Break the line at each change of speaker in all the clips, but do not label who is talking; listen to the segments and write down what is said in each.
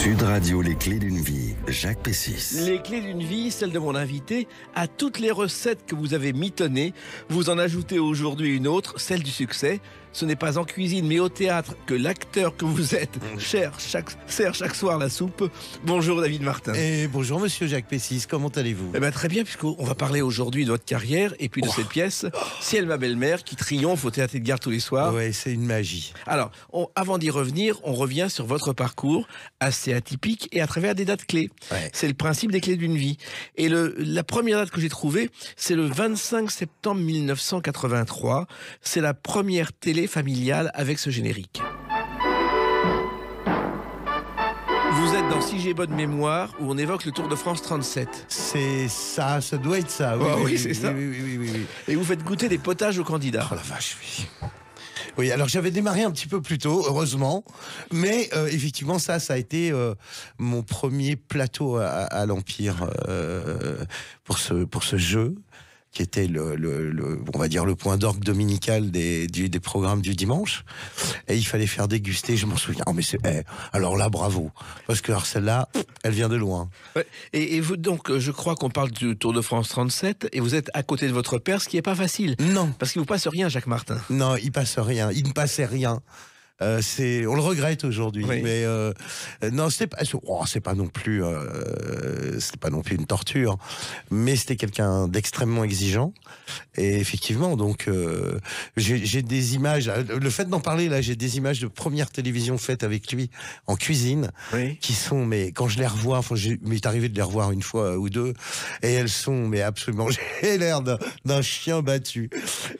Sud Radio, les clés d'une vie, Jacques Pessis.
Les clés d'une vie, celle de mon invité, à toutes les recettes que vous avez mitonnées, vous en ajoutez aujourd'hui une autre, celle du succès. Ce n'est pas en cuisine, mais au théâtre que l'acteur que vous êtes sert chaque soir la soupe. Bonjour David Martin.
Et bonjour Monsieur Jacques Pessis, comment allez-vous?
Eh bien, très bien, puisqu'on va parler aujourd'hui de votre carrière et puis de cette pièce, Ciel ma belle-mère, qui triomphe au Théâtre Edgar tous les soirs.
Ouais, c'est une magie.
Alors, avant d'y revenir, on revient sur votre parcours assez atypique et à travers des dates clés.
Ouais.
C'est le principe des clés d'une vie. Et la première date que j'ai trouvée, c'est le 25 septembre 1983. C'est la première télé familiale avec ce générique. Vous êtes dans Si j'ai bonne mémoire, où on évoque le Tour de France 37.
C'est ça, ça doit être ça. Oui,
Oh,
oui,
oui, c'est ça.
Oui.
Et vous faites goûter des potages aux candidats.
Oh la vache, oui. Oui, alors j'avais démarré un petit peu plus tôt, heureusement, mais effectivement ça a été mon premier plateau à l'Empire pour ce jeu, qui était on va dire le point d'orgue dominical des programmes du dimanche. Et il fallait faire déguster, je m'en souviens. Oh, mais alors là, bravo. Parce que alors celle-là, elle vient de loin.
Ouais. Et vous, donc, je crois qu'on parle du Tour de France 37, et vous êtes à côté de votre père, ce qui n'est pas facile.
Non.
Parce qu'il ne vous passe rien, Jacques Martin.
Non, il passe rien. Il ne passait rien. On le regrette aujourd'hui,
oui.
Mais non, c'est pas non plus une torture, mais c'était quelqu'un d'extrêmement exigeant. Et effectivement, donc j'ai des images. Le fait d'en parler là, j'ai des images de première télévision faites avec lui en cuisine,
oui.
Qui sont, mais quand je les revois, m'est arrivé de les revoir une fois ou deux, et elles sont, mais absolument, j'ai l'air d'un chien battu.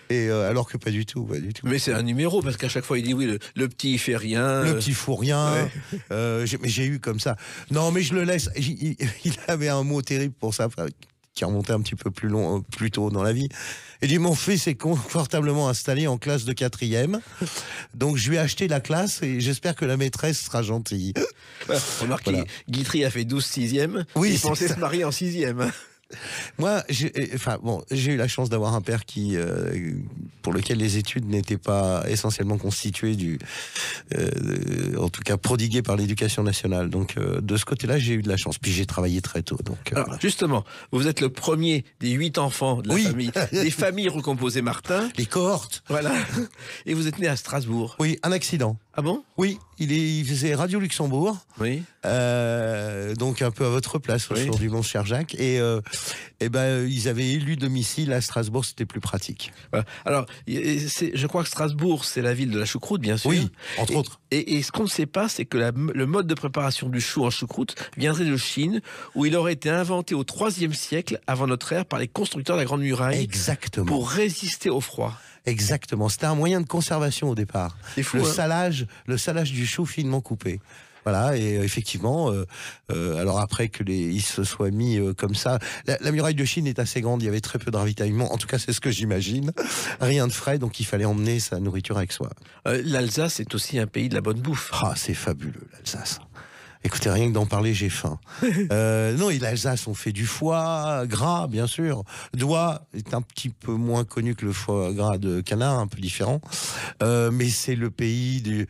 Et alors que pas du tout.
Mais c'est un numéro, parce qu'à chaque fois il dit oui, le petit il fait rien.
Le petit fout rien. Ouais. Mais j'ai eu comme ça. Non, mais je le laisse. Il avait un mot terrible pour ça, qui remontait un petit peu plus tôt dans la vie. Il dit, mon fils est confortablement installé en classe de 4e. Donc je lui ai acheté la classe et j'espère que la maîtresse sera gentille.
Remarquez, voilà. Guitry a fait 12 6e.
Oui,
il pensait se marier en 6e.
Moi, j'ai eu la chance d'avoir un père pour lequel les études n'étaient pas essentiellement constituées en tout cas prodiguées par l'éducation nationale. Donc, de ce côté-là, j'ai eu de la chance. Puis j'ai travaillé très tôt. Donc,
alors, voilà. Justement, vous êtes le premier des 8 enfants de la famille, des familles recomposées Martin.
Les cohortes.
Voilà. Et vous êtes né à Strasbourg.
Oui, un accident.
Ah bon?
Oui, il faisait Radio Luxembourg.
Oui.
Donc un peu à votre place aujourd'hui, mon cher Jacques. Et ils avaient élu domicile à Strasbourg, c'était plus pratique.
Voilà. Alors, je crois que Strasbourg, c'est la ville de la choucroute, bien sûr.
Oui, entre autres.
Et ce qu'on ne sait pas, c'est que le mode de préparation du chou en choucroute viendrait de Chine, où il aurait été inventé au IIIe siècle avant notre ère par les constructeurs de la Grande Muraille.
Exactement.
Pour résister au froid.
Exactement. C'était un moyen de conservation au départ.
C'est fou,
le salage du chou finement coupé. Voilà, et effectivement, alors après que ils se soient mis comme ça, la muraille de Chine est assez grande, il y avait très peu de ravitaillement, en tout cas c'est ce que j'imagine, rien de frais, donc il fallait emmener sa nourriture avec soi.
L'Alsace est aussi un pays de la bonne bouffe.
Ah, c'est fabuleux l'Alsace. Écoutez, rien que d'en parler, j'ai faim. Non, l'Alsace, on fait du foie gras, bien sûr. Doigt est un petit peu moins connu que le foie gras de canard, un peu différent. Mais c'est le pays du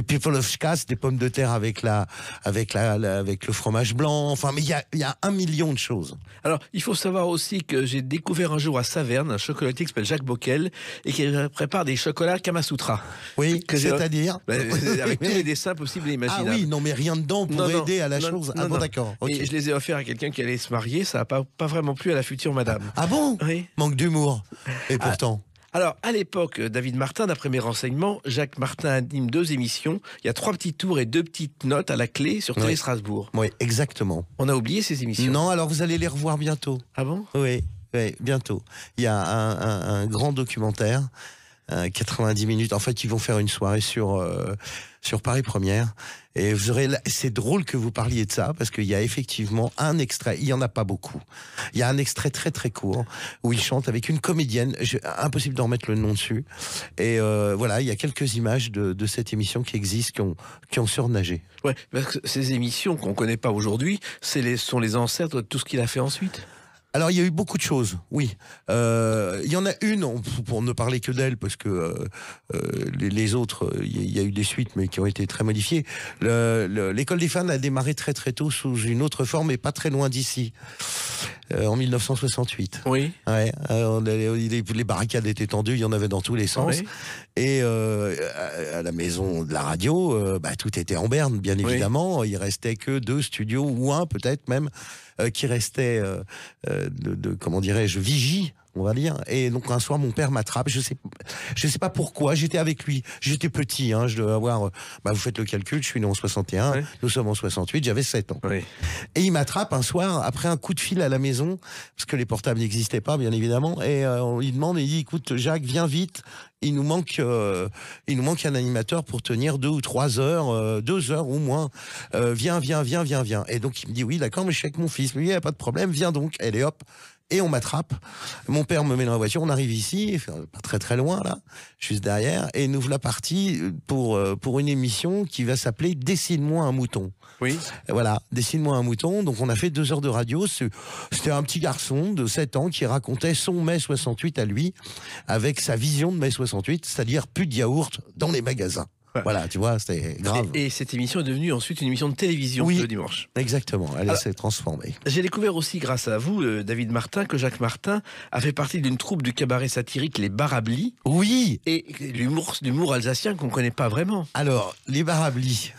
people of Schkass, des pommes de terre avec le fromage blanc. Enfin, mais il y a 1 million de choses.
Alors, il faut savoir aussi que j'ai découvert un jour à Saverne un chocolatier qui s'appelle Jacques Bockel et qui prépare des chocolats Kamasutra.
Oui, c'est-à-dire
avec tous les dessins possibles et imaginables.
Ah oui, non, mais rien dedans pour aider à la chose. Ah bon, d'accord. Okay.
Et je les ai offerts à quelqu'un qui allait se marier, ça n'a pas vraiment plu à la future madame.
Ah bon?
Oui.
Manque d'humour. Et pourtant.
Alors, à l'époque, David Martin, d'après mes renseignements, Jacques Martin anime 2 émissions. Il y a 3 petits tours et 2 petites notes à la clé sur Télé Strasbourg.
Oui, exactement.
On a oublié ces émissions.
Non, alors vous allez les revoir bientôt.
Ah bon?
Oui, bientôt. Il y a un grand documentaire, 90 minutes. En fait, ils vont faire une soirée sur Paris Première. Et vous aurez, c'est drôle que vous parliez de ça, parce qu'il y a effectivement un extrait, il y en a pas beaucoup. Il y a un extrait très très court, où il chante avec une comédienne, impossible d'en remettre le nom dessus. Et voilà, il y a quelques images de cette émission qui existent, qui ont surnagé.
Ouais, parce que ces émissions qu'on connaît pas aujourd'hui, sont les ancêtres de tout ce qu'il a fait ensuite.
Alors, il y a eu beaucoup de choses, oui. Il y en a une, pour ne parler que d'elle, parce que les autres, il y a eu des suites, mais qui ont été très modifiées. L'école des fans a démarré très très tôt sous une autre forme, et pas très loin d'ici, en 1968.
Oui.
Ouais, les barricades étaient tendues, il y en avait dans tous les sens.
Oui.
Et à la maison de la radio, tout était en berne, bien évidemment. Oui. Il restait que 2 studios, ou un peut-être même, qui restait comment dirais-je, vigie, on va dire. Et donc un soir, mon père m'attrape. Je sais pas pourquoi. J'étais avec lui. J'étais petit. Je devais avoir. Vous faites le calcul. Je suis né en 61. Oui. Nous sommes en 68. J'avais 7 ans. Oui. Et il m'attrape un soir après un coup de fil à la maison, parce que les portables n'existaient pas, bien évidemment. Et on lui demande. Et il dit, écoute, Jacques, viens vite. Il nous manque un animateur pour tenir 2 ou 3 heures, 2 heures ou moins. Viens. Et donc il me dit oui, d'accord, mais je suis avec mon fils. Il me dit, il n'y a pas de problème, viens donc. Allez hop. Et on m'attrape. Mon père me met dans la voiture. On arrive ici, pas très très loin là, juste derrière. Et nous voilà partis pour une émission qui va s'appeler Dessine-moi un mouton. Oui. Voilà, Dessine-moi un mouton. Donc on a fait 2 heures de radio. C'était un petit garçon de 7 ans qui racontait son mai 68 à lui, avec sa vision de mai 68, c'est-à-dire plus de yaourt dans les magasins. Voilà, tu vois, c'était grave.
Et cette émission est devenue ensuite une émission de télévision le dimanche.
Exactement, elle s'est transformée.
J'ai découvert aussi, grâce à vous, David Martin, que Jacques Martin a fait partie d'une troupe du cabaret satirique Les Barablis.
Oui.
Et l'humour alsacien qu'on ne connaît pas vraiment.
Alors, Les Barablis,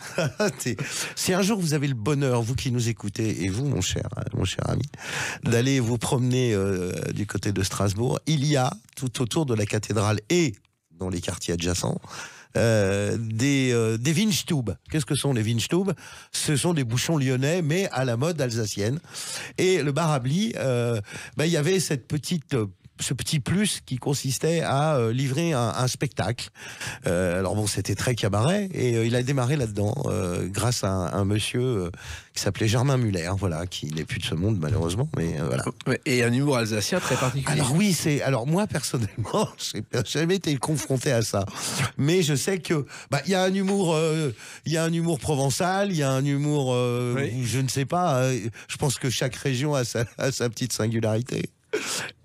si un jour vous avez le bonheur, vous qui nous écoutez, et vous, mon cher ami, d'aller vous promener du côté de Strasbourg, il y a, tout autour de la cathédrale et dans les quartiers adjacents, des Windstube. Qu'est-ce que sont les Windstube? Ce sont des bouchons lyonnais, mais à la mode alsacienne. Et le Barabli, il y avait ce petit plus qui consistait à livrer un spectacle. Alors bon, c'était très cabaret, et il a démarré là-dedans grâce à un monsieur qui s'appelait Germain Muller, voilà, qui n'est plus de ce monde malheureusement, mais voilà. Et
un humour alsacien très particulier.
Alors oui, alors moi personnellement, j'ai jamais été confronté à ça, mais je sais que il y a un humour, provençal, il y a un humour, je ne sais pas. Je pense que chaque région a sa petite singularité.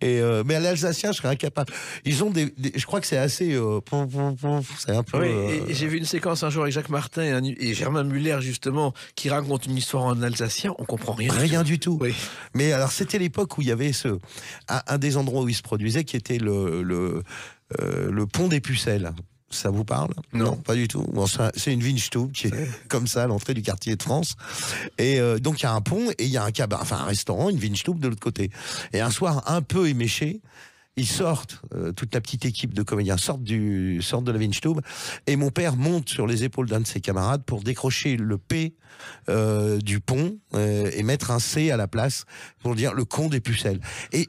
Mais à l'alsacien, je serais incapable. Ils ont je crois que c'est assez. C'est un peu.
Oui, et j'ai vu une séquence un jour avec Jacques Martin et Germain Muller, justement, qui racontent une histoire en alsacien. On comprend rien.
Rien du tout.
Oui.
Mais alors, c'était l'époque où il y avait un des endroits où il se produisait, qui était le pont des Pucelles. Ça vous parle?
Non,
pas du tout. Bon, c'est une Windstube qui est comme ça à l'entrée du quartier de France. Et donc il y a un pont et il y a un restaurant, une Windstube de l'autre côté. Et un soir un peu éméché, ils sortent, toute la petite équipe de comédiens sortent de la Windstube, et mon père monte sur les épaules d'un de ses camarades pour décrocher le P du pont et mettre un C à la place pour dire le con des Pucelles. Et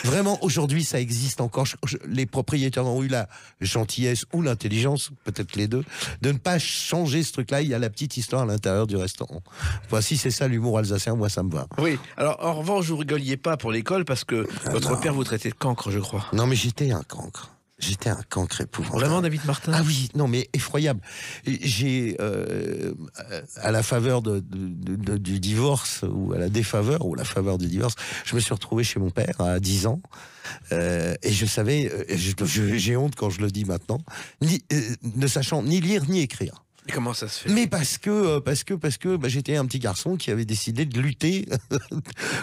vraiment, aujourd'hui, ça existe encore. Les propriétaires ont eu la gentillesse ou l'intelligence, peut-être les deux, de ne pas changer ce truc-là. Il y a la petite histoire à l'intérieur du restaurant. Voici, c'est ça l'humour alsacien, moi ça me va.
Oui, alors en revanche, vous rigoliez pas pour l'école parce que votre père vous traitait de cancre, je crois.
Non, mais j'étais un cancre. J'étais un cancre épouvantable.
Vraiment, David Martin?
Ah oui, non, mais effroyable. J'ai, à la faveur du divorce, ou à la défaveur, ou la faveur du divorce, je me suis retrouvé chez mon père à 10 ans. Et je savais, j'ai honte quand je le dis maintenant, ne sachant ni lire ni écrire.
Et comment ça se fait?
Mais parce que j'étais un petit garçon qui avait décidé de lutter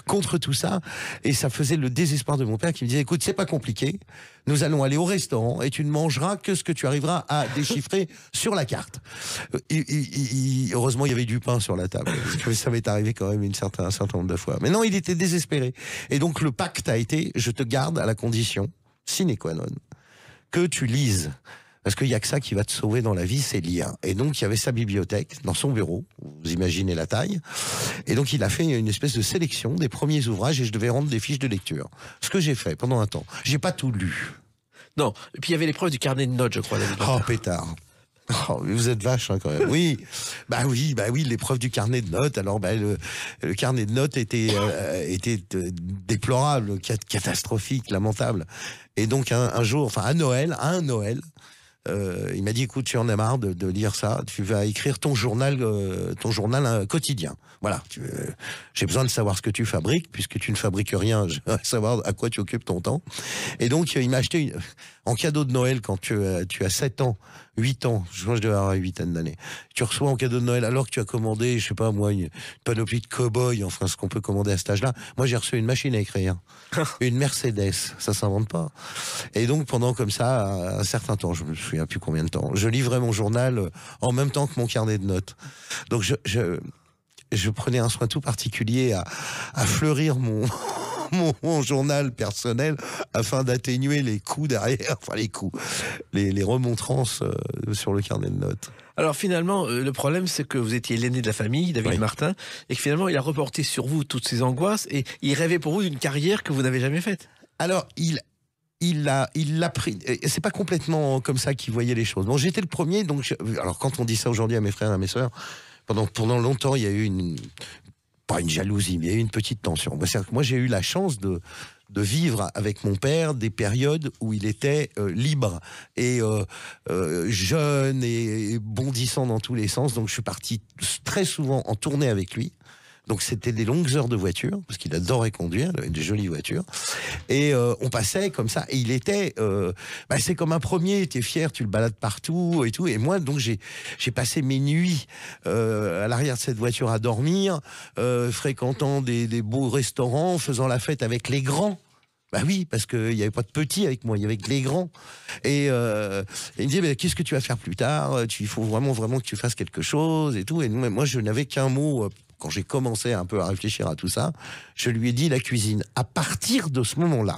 contre tout ça, et ça faisait le désespoir de mon père qui me disait écoute, c'est pas compliqué, nous allons aller au restaurant et tu ne mangeras que ce que tu arriveras à déchiffrer sur la carte. Heureusement il y avait du pain sur la table, parce que ça m'est arrivé quand même un certain nombre de fois. Mais non, il était désespéré, et donc le pacte a été je te garde à la condition sine qua non que tu lises. Parce qu'il n'y a que ça qui va te sauver dans la vie, c'est lire. Et donc, il y avait sa bibliothèque dans son bureau. Vous imaginez la taille. Et donc, il a fait une espèce de sélection des premiers ouvrages et je devais rendre des fiches de lecture. Ce que j'ai fait pendant un temps. J'ai pas tout lu.
Non. Et puis, il y avait l'épreuve du carnet de notes, je crois.
Oh, pétard. Oh, mais vous êtes vache, hein, quand même. Oui. Bah oui, l'épreuve du carnet de notes. Alors, le carnet de notes était déplorable, catastrophique, lamentable. Et donc, un jour, enfin, à un Noël, il m'a dit, écoute, tu en as marre de lire ça, tu vas écrire ton journal quotidien. Voilà, j'ai besoin de savoir ce que tu fabriques, puisque tu ne fabriques rien, je veux savoir à quoi tu occupes ton temps. Et donc, il m'a acheté en cadeau de Noël, quand tu as 7 ans, 8 ans, je pense que je devais avoir une huitaine d'années, tu reçois en cadeau de Noël, alors que tu as commandé, je sais pas moi, une panoplie de cow-boy, enfin ce qu'on peut commander à cet âge-là. Moi, j'ai reçu une machine à écrire, une Mercedes, ça s'invente pas. Et donc, pendant comme ça, un certain temps, je me souviens plus combien de temps, je livrais mon journal en même temps que mon carnet de notes. Donc, je prenais un soin tout particulier à fleurir mon journal personnel afin d'atténuer les coups derrière, enfin les remontrances sur le carnet de notes.
Alors finalement, le problème, c'est que vous étiez l'aîné de la famille, David Martin, et que finalement, il a reporté sur vous toutes ces angoisses, et il rêvait pour vous d'une carrière que vous n'avez jamais faite. Alors,
il l'a pris. C'est pas complètement comme ça qu'il voyait les choses. Bon, j'étais le premier, donc alors quand on dit ça aujourd'hui à mes frères et à mes sœurs, pendant longtemps, il y a eu pas une jalousie, mais il y a eu une petite tension. C'est-à-dire que moi, j'ai eu la chance de vivre avec mon père des périodes où il était libre et jeune et bondissant dans tous les sens. Donc, je suis parti très souvent en tournée avec lui. Donc c'était des longues heures de voiture, parce qu'il adorait conduire, il avait des jolies voitures. Et on passait comme ça, et il était... c'est comme un premier, tu es fier, tu le balades partout et tout. Et moi, donc, j'ai passé mes nuits à l'arrière de cette voiture à dormir, fréquentant des beaux restaurants, faisant la fête avec les grands. Bah oui, parce qu'il n'y avait pas de petits avec moi, il y avait que les grands. Et il me disait, mais qu'est-ce que tu vas faire plus tard ? Il faut vraiment que tu fasses quelque chose et tout. Et moi, je n'avais qu'un mot... Quand j'ai commencé un peu à réfléchir à tout ça, je lui ai dit la cuisine. À partir de ce moment-là,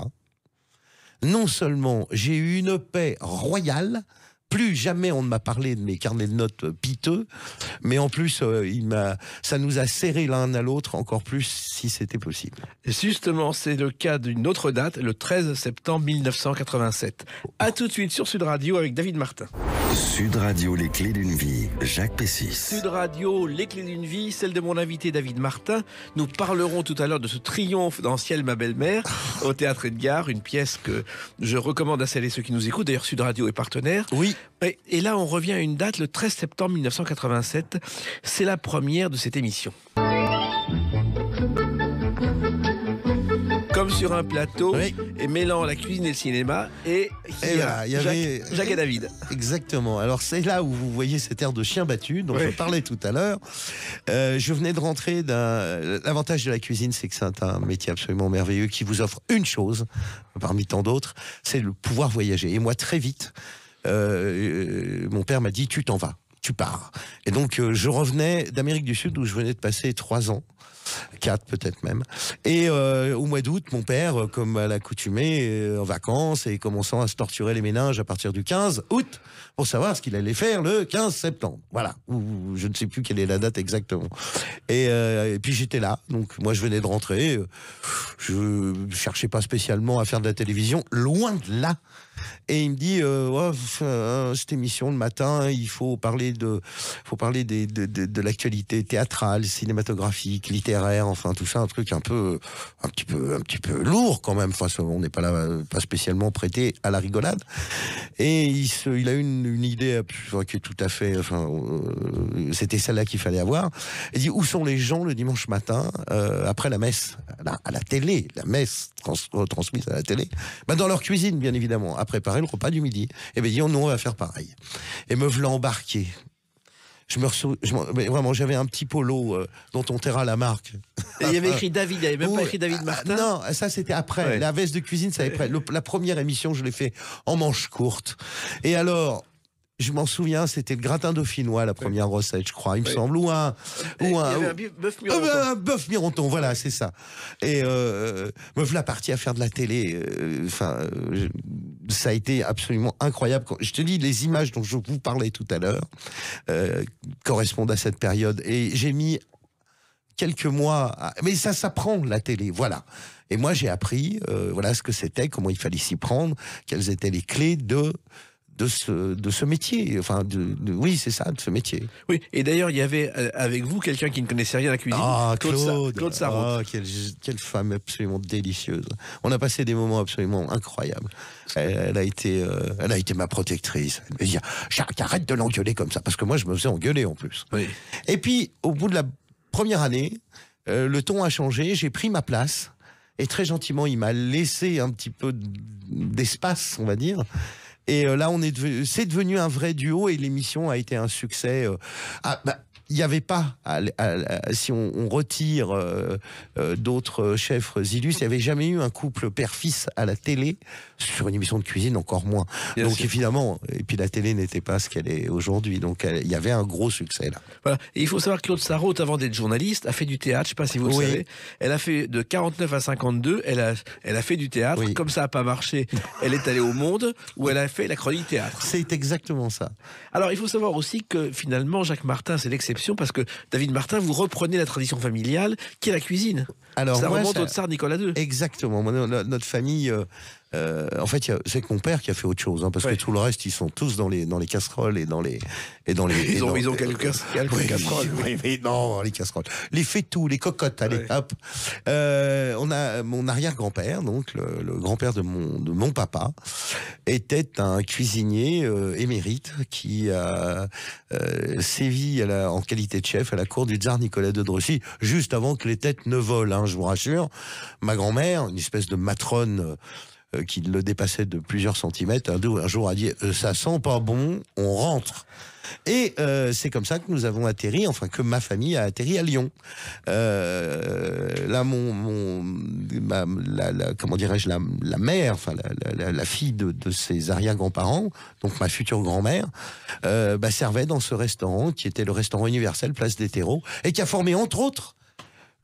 non seulement j'ai eu une paix royale, plus jamais on ne m'a parlé de mes carnets de notes piteux, mais en plus, ça nous a serrés l'un à l'autre encore plus si c'était possible.
Et justement, c'est le cas d'une autre date, le 13 septembre 1987. À tout de suite sur Sud Radio avec David Martin.
Sud Radio, les clés d'une vie, Jacques Pessis.
Sud Radio, les clés d'une vie, celle de mon invité David Martin. Nous parlerons tout à l'heure de ce triomphe dans Ciel, ma belle-mère, au Théâtre Edgar, une pièce que je recommande à celles et ceux qui nous écoutent. D'ailleurs, Sud Radio est partenaire.
Oui.
Et là, on revient à une date, le 13 septembre 1987. C'est la première de cette émission. Comme sur un plateau, et mêlant la cuisine et le cinéma, et il y avait Jacques et David.
Exactement. Alors c'est là où vous voyez cet air de chien battu dont je parlais tout à l'heure. Je venais de rentrer l'avantage de la cuisine, c'est que c'est un métier absolument merveilleux qui vous offre une chose, parmi tant d'autres, c'est le pouvoir voyager. Et moi, très vite, mon père m'a dit, tu t'en vas, tu pars. Et donc, je revenais d'Amérique du Sud où je venais de passer 3 ans. 4 peut-être même. Et au mois d'août, mon père, comme à l'accoutumée, en vacances et commençant à se torturer les méninges à partir du 15 août pour savoir ce qu'il allait faire le 15 septembre. Voilà. Ou je ne sais plus quelle est la date exactement. Et puis j'étais là. Donc moi je venais de rentrer. Je cherchais pas spécialement à faire de la télévision. Loin de là. Et il me dit cette émission le matin, il faut parler de l'actualité théâtrale, cinématographique, littéraire, enfin tout ça, un truc un petit peu lourd quand même. Enfin, on n'est pas là, pas spécialement prêté à la rigolade. Et il a une idée qui est tout à fait, c'était celle-là qu'il fallait avoir. Il dit, où sont les gens le dimanche matin après la messe à la télé, la messe transmise à la télé, dans leur cuisine bien évidemment, à préparer le repas du midi. Et bien, nous, on va faire pareil. Et me voilà embarqué. Vraiment, j'avais un petit polo dont on taira la marque.
Et il y avait écrit David, il n'y avait même pas écrit David Martin.
Non, ça c'était après. Ouais. La veste de cuisine, ça avait la première émission, je l'ai fait en manche courte. Et alors, je m'en souviens, c'était le gratin dauphinois, la première recette, je crois, il me semble, ou un
bœuf mironton.
Un bœuf mironton, voilà, c'est ça. Et me voilà parti à faire de la télé. Ça a été absolument incroyable. Je te dis, les images dont je vous parlais tout à l'heure correspondent à cette période. Et j'ai mis quelques mois... Mais ça s'apprend, la télé, voilà. Et moi, j'ai appris voilà ce que c'était, comment il fallait s'y prendre, quelles étaient les clés de ce métier. Enfin, oui, c'est ça, de ce métier.
Oui, et d'ailleurs, il y avait avec vous quelqu'un qui ne connaissait rien à la cuisine.
Ah, Claude
Sarraute.
Oh, quelle femme absolument délicieuse. On a passé des moments absolument incroyables. Elle a été ma protectrice. Elle me dit, Jacques, arrête de l'engueuler comme ça, parce que moi, je me faisais engueuler en plus.
Oui.
Et puis, au bout de la première année, le ton a changé, j'ai pris ma place, et très gentiment, il m'a laissé un petit peu d'espace, on va dire. Et là, c'est devenu un vrai duo, et l'émission a été un succès. Il n'y avait pas, si on retire d'autres chefs illustres, il n'y avait jamais eu un couple père-fils à la télé, sur une émission de cuisine encore moins.
Bien
donc
sûr.
évidemment, et puis la télé n'était pas ce qu'elle est aujourd'hui, donc il y avait un gros succès là.
Voilà. Et il faut savoir que Claude Sarraute, avant d'être journaliste, a fait du théâtre, je ne sais pas si vous le
Oui.
savez. Elle a fait de 49 à 52, elle a fait du théâtre.
Oui.
Comme ça n'a pas marché, elle est allée au Monde, où elle a fait la chronique théâtre.
C'est exactement ça.
Alors, il faut savoir aussi que finalement, Jacques Martin, c'est l'exception, parce que David Martin, vous reprenez la tradition familiale, qui est la cuisine.
Alors,
Ça
moi,
remonte au tsar Nicolas II.
Exactement. Moi, notre famille, en fait, c'est que mon père qui a fait autre chose, hein, parce
Ouais.
que tout le reste, ils sont tous dans les casseroles et dans les
Ils ont quelques casseroles.
Oui, mais non, les casseroles. Les fétous, les cocottes, allez,
Ouais.
hop. On a mon arrière-grand-père, donc le grand-père de mon papa, était un cuisinier émérite qui a sévi en qualité de chef à la cour du tsar Nicolas II de Russie, juste avant que les têtes ne volent, hein, je vous rassure. Ma grand-mère, une espèce de matrone qui le dépassait de plusieurs centimètres, un jour a dit ça sent pas bon, on rentre. Et c'est comme ça que nous avons atterri, enfin que ma famille a atterri à Lyon. Là, comment dirais-je, la mère, enfin la fille de ses arrière-grands-parents, donc ma future grand-mère, servait dans ce restaurant qui était le restaurant universel Place des Terreaux et qui a formé entre autres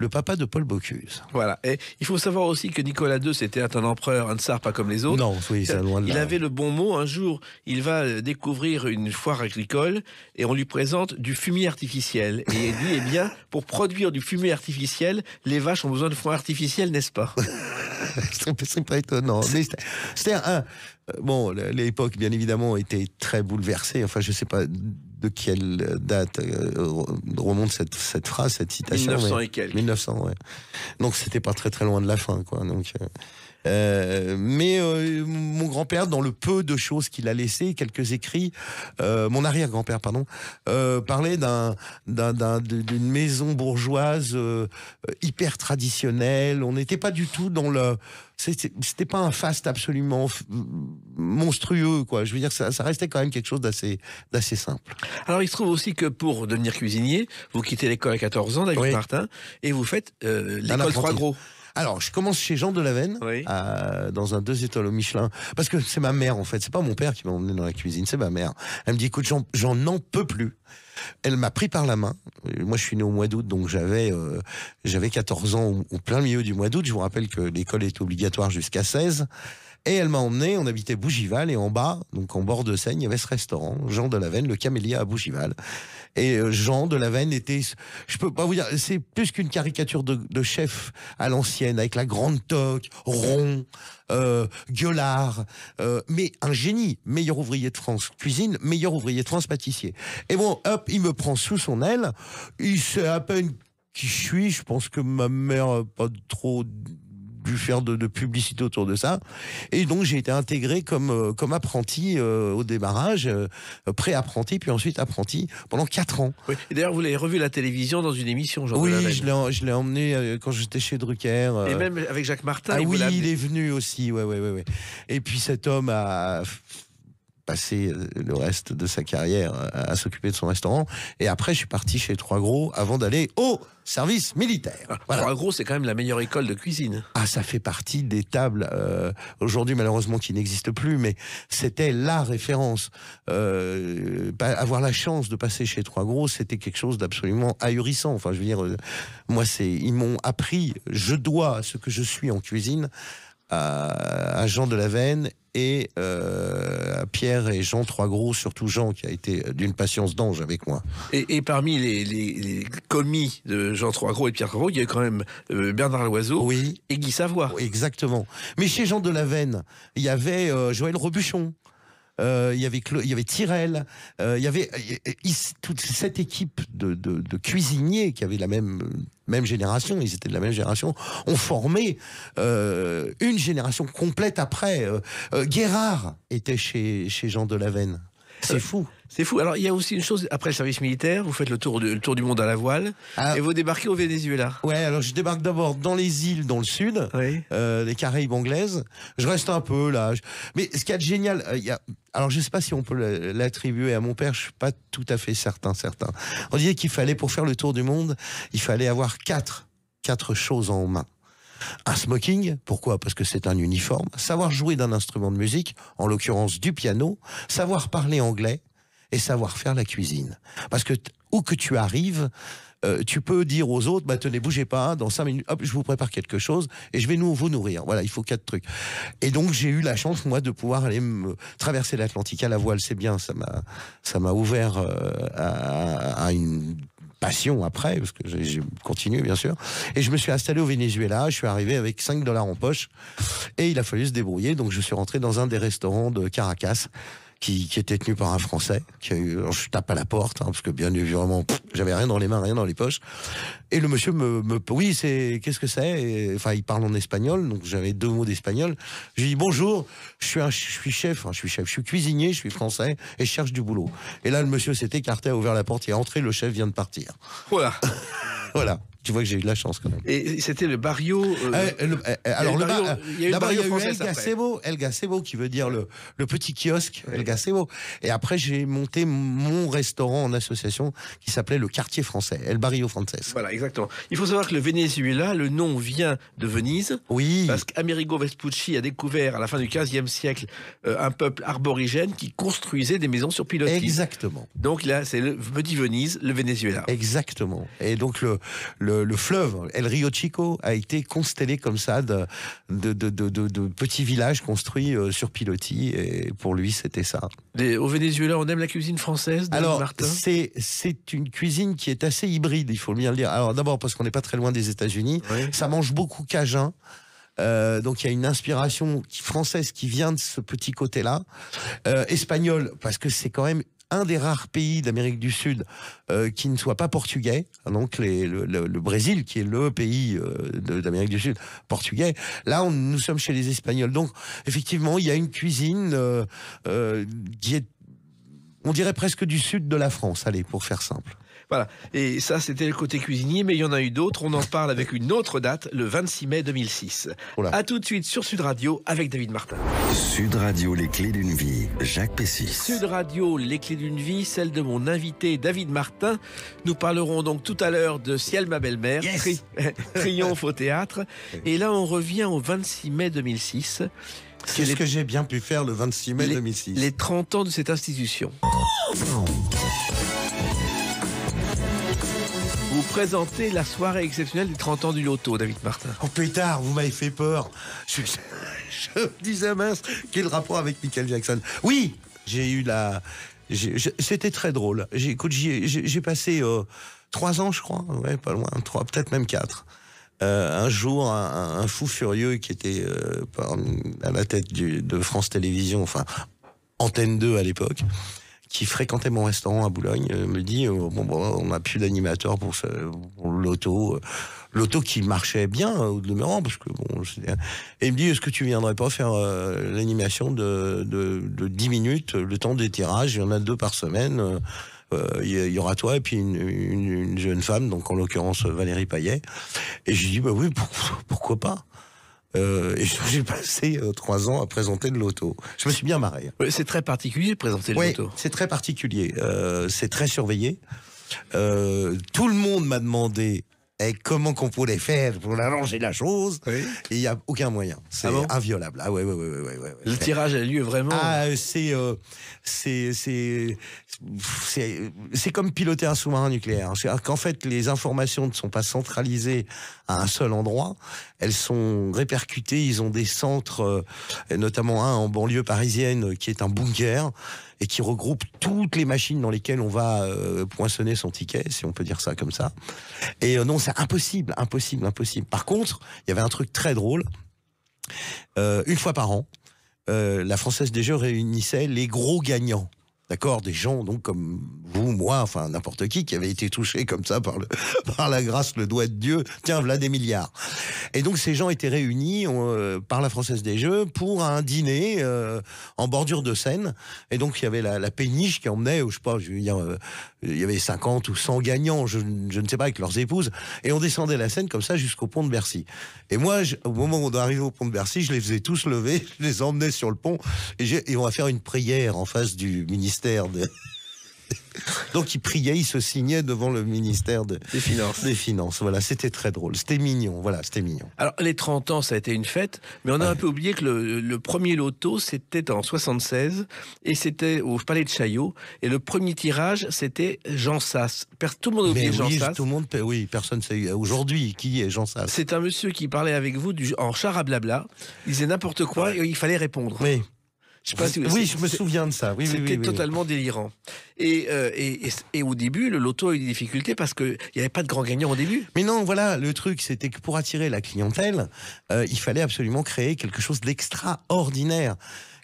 le papa de Paul Bocuse.
Voilà. Et il faut savoir aussi que Nicolas II, c'était un empereur, un tsar pas comme les autres.
Non, oui, c'est loin de là.
Il avait le bon mot. Un jour, il va découvrir une foire agricole et on lui présente du fumier artificiel. Et il dit, eh bien, pour produire du fumier artificiel, les vaches ont besoin de foin artificiel, n'est-ce pas?
C'est pas étonnant. Mais c'était bon, l'époque, bien évidemment, était très bouleversée. Enfin, je sais pas de quelle date remonte cette phrase, cette citation.
1900 et quelques.
1900, ouais. Donc, c'était pas très très loin de la fin, quoi. Donc, mais mon grand-père, dans le peu de choses qu'il a laissé, quelques écrits, mon arrière-grand-père, pardon, parlait d'une maison bourgeoise hyper traditionnelle. On n'était pas du tout dans c'était pas un faste absolument monstrueux, quoi. Je veux dire, ça restait quand même quelque chose d'assez simple.
Alors, il se trouve aussi que pour devenir cuisinier, vous quittez l'école à 14 ans, David
Oui.
Martin, et vous faites l'école
apprenti.
3 Gros.
Alors, je commence chez Jean Delaveine,
Oui.
dans un 2 étoiles au Michelin, parce que c'est ma mère, en fait. C'est pas mon père qui m'a emmené dans la cuisine, c'est ma mère. Elle me dit, écoute, j'en n'en peux plus. Elle m'a pris par la main. Moi, je suis né au mois d'août, donc j'avais 14 ans au plein milieu du mois d'août. Je vous rappelle que l'école est obligatoire jusqu'à 16. Et elle m'a emmené, on habitait Bougival, et en bas, donc en bord de Seine, il y avait ce restaurant, Jean Delaveine, le Camélia à Bougival. Et Jean Delaveine était, je peux pas vous dire, c'est plus qu'une caricature de chef à l'ancienne, avec la grande toque, rond, gueulard, mais un génie, meilleur ouvrier de France cuisine, meilleur ouvrier de France pâtissier. Et bon, hop, il me prend sous son aile, il sait à peine qui je suis, je pense que ma mère n'a pas trop dû faire de publicité autour de ça, et donc j'ai été intégré comme apprenti au démarrage, pré-apprenti, puis ensuite apprenti pendant 4 ans.
Oui. Et d'ailleurs, vous l'avez revu à la télévision dans une émission, Jean
Oui,
Delaveine.
je l'ai emmené quand j'étais chez Drucker.
Et même avec Jacques Martin.
Ah
il vous
oui,
l'a amené.
il est venu aussi, ouais. Et puis cet homme a passé le reste de sa carrière à s'occuper de son restaurant. Et après, je suis parti chez 3 Gros avant d'aller au service militaire. Voilà.
3 Gros, c'est quand même la meilleure école de cuisine.
Ah, ça fait partie des tables, aujourd'hui malheureusement qui n'existent plus, mais c'était la référence. Avoir la chance de passer chez 3 Gros, c'était quelque chose d'absolument ahurissant. Enfin, je veux dire, moi, ils m'ont appris, je dois ce que je suis en cuisine à Jean Delaveine et à Pierre et Jean 3 Gros, surtout Jean qui a été d'une patience d'ange avec moi.
Et parmi les commis de Jean 3 Gros et Pierre 3 Gros, il y a quand même Bernard Loiseau
Oui,
et Guy Savoie.
exactement. Mais chez Jean Delaveine, il y avait Joël Robuchon. il y avait Tyrell, il y avait toute cette équipe de cuisiniers qui avaient la même génération, ils étaient de la même génération, ont formé une génération complète après. Guérard était chez Jean Delavenne. C'est fou.
C'est fou. Alors, il y a aussi une chose, après le service militaire, vous faites le tour du monde à la voile, et vous débarquez au Venezuela.
Ouais, alors je débarque d'abord dans les îles, dans le sud,
oui.
Les Caraïbes anglaises. Je reste un peu là. Mais ce qu'il y a de génial, alors je sais pas si on peut l'attribuer à mon père, je suis pas tout à fait certain. On disait qu'il fallait, pour faire le tour du monde, il fallait avoir quatre choses en main. Un smoking, pourquoi? Parce que c'est un uniforme. Savoir jouer d'un instrument de musique, en l'occurrence du piano. Savoir parler anglais et savoir faire la cuisine. Parce que où que tu arrives, tu peux dire aux autres, bah tenez, bougez pas, dans 5 minutes, hop, je vous prépare quelque chose et je vais vous nourrir. Voilà, il faut 4 trucs. Et donc j'ai eu la chance, moi, de pouvoir aller traverser l'Atlantique à la voile. C'est bien, ça m'a ouvert à une passion après, parce que j'ai continué bien sûr, et je me suis installé au Venezuela. Je suis arrivé avec $5 en poche et il a fallu se débrouiller, donc je suis rentré dans un des restaurants de Caracas qui était tenu par un Français, alors je tape à la porte, parce que bien évidemment, j'avais rien dans les mains, rien dans les poches, et le monsieur oui, qu'est-ce que c'est? Enfin, il parle en espagnol, donc j'avais 2 mots d'espagnol. Je lui dis bonjour, je suis cuisinier, je suis français, et je cherche du boulot. Et là, le monsieur s'est écarté, a ouvert la porte, il est entré, le chef vient de partir.
Voilà.
Voilà. Tu vois que j'ai eu de la chance quand même.
Et c'était le barrio.
Alors d'abord il y a eu El Gazebo qui veut dire le petit kiosque, oui. El Gazebo. Et après j'ai monté mon restaurant en association qui s'appelait le Quartier Français, El Barrio Frances.
Voilà, exactement. Il faut savoir que le Venezuela, le nom vient de Venise.
Oui.
Parce qu'Amerigo Vespucci a découvert à la fin du XVe siècle un peuple arborigène qui construisait des maisons sur pilotis.
Exactement.
Donc là, c'est le petit Venise, le Venezuela.
Exactement. Et donc le fleuve, El Rio Chico, a été constellé comme ça de petits villages construits sur pilotis, et pour lui, c'était ça.
Au Venezuela, on aime la cuisine française,
alors,
Martin.
c'est une cuisine qui est assez hybride, il faut bien le dire. Alors, d'abord, parce qu'on n'est pas très loin des États-Unis, oui. Ça mange beaucoup cajun. Donc il y a une inspiration française qui vient de ce petit côté-là. Espagnol, parce que c'est quand même un des rares pays d'Amérique du Sud qui ne soit pas portugais. Donc le Brésil, qui est le pays d'Amérique du Sud portugais. Là, nous sommes chez les Espagnols. Donc effectivement, il y a une cuisine qui est, on dirait presque du sud de la France. Allez, pour faire simple.
Voilà, et ça c'était le côté cuisinier, mais il y en a eu d'autres. On en parle avec une autre date, le 26 mai 2006. Voilà. À tout de suite sur Sud Radio avec David Martin.
Sud Radio, les clés d'une vie, Jacques Pessis.
Sud Radio, les clés d'une vie, celle de mon invité David Martin. Nous parlerons donc tout à l'heure de Ciel ma belle-mère, yes. Triomphe au théâtre. Et là on revient au 26 mai 2006.
Qu'est-ce que j'ai bien pu faire le 26 mai 2006 ?
Les 30 ans de cette institution. Vous présentez la soirée exceptionnelle des 30 ans du Loto, David Martin.
Oh pétard, vous m'avez fait peur. Je me disais, mince, quel rapport avec Michael Jackson? Oui, j'ai eu c'était très drôle. J'ai passé 3 ans, je crois, ouais, pas loin, 3, peut-être même 4. Un jour, un fou furieux qui était à la tête de France Télévisions, enfin Antenne 2 à l'époque, qui fréquentait mon restaurant à Boulogne, me dit on n'a plus d'animateur pour le Loto. Loto qui marchait bien au demeurant, parce que et il me dit, est-ce que tu viendrais pas faire l'animation de 10 minutes, le temps des tirages, il y en a 2 par semaine. Il y aura toi et puis une jeune femme, donc en l'occurrence Valérie Payet. Et je lui dis, bah oui, pourquoi pas. Et j'ai passé 3 ans à présenter le Loto. Je me suis bien marré.
C'est très particulier de présenter le Loto.
C'est très particulier. C'est très surveillé. Tout le monde m'a demandé comment qu'on pouvait faire pour arranger la chose. Oui. Et il n'y a aucun moyen. C'est inviolable. Ah ouais.
Le tirage a lieu vraiment.
Ah, c'est comme piloter un sous-marin nucléaire. C'est-à-dire qu'en fait, les informations ne sont pas centralisées à un seul endroit. Elles sont répercutées. Ils ont des centres, notamment un en banlieue parisienne, qui est un bunker et qui regroupe toutes les machines dans lesquelles on va poinçonner son ticket, si on peut dire ça comme ça. Et non, c'est impossible. Par contre, il y avait un truc très drôle. Une fois par an, la Française des Jeux réunissait les gros gagnants. D'accord, des gens donc comme vous, moi, enfin n'importe qui avait été touché comme ça par la grâce, le doigt de Dieu. Tiens, voilà des milliards. Et donc ces gens étaient réunis par la Française des Jeux pour un dîner en bordure de Seine. Et donc il y avait la péniche qui emmenait, je sais pas, je veux dire, il y avait 50 ou 100 gagnants, je ne sais pas, avec leurs épouses. Et on descendait la Seine comme ça jusqu'au pont de Bercy. Et moi, au moment où on arrivait au pont de Bercy, je les faisais tous lever, je les emmenais sur le pont et on va faire une prière en face du ministère Donc ils priaient, ils se signaient devant le ministère des Finances. Voilà, c'était très drôle, c'était mignon. Voilà, c'était mignon.
Alors les 30 ans, ça a été une fête, mais on a un peu oublié que le premier loto, c'était en 76 et c'était au Palais de Chaillot. Et le premier tirage, c'était Jean Sas. Tout le monde a oublié Jean Sas.
Tout le monde, oui, personne sait aujourd'hui qui est Jean Sas.
C'est un monsieur qui parlait avec vous en char à blabla. Il disait n'importe quoi et il fallait répondre.
Oui.
Je sais pas si
je me souviens de ça. Oui,
c'était totalement délirant. Et au début, le loto a eu des difficultés parce qu'il n'y avait pas de grands gagnants au début.
Mais non, voilà, le truc, c'était que pour attirer la clientèle, il fallait absolument créer quelque chose d'extraordinaire.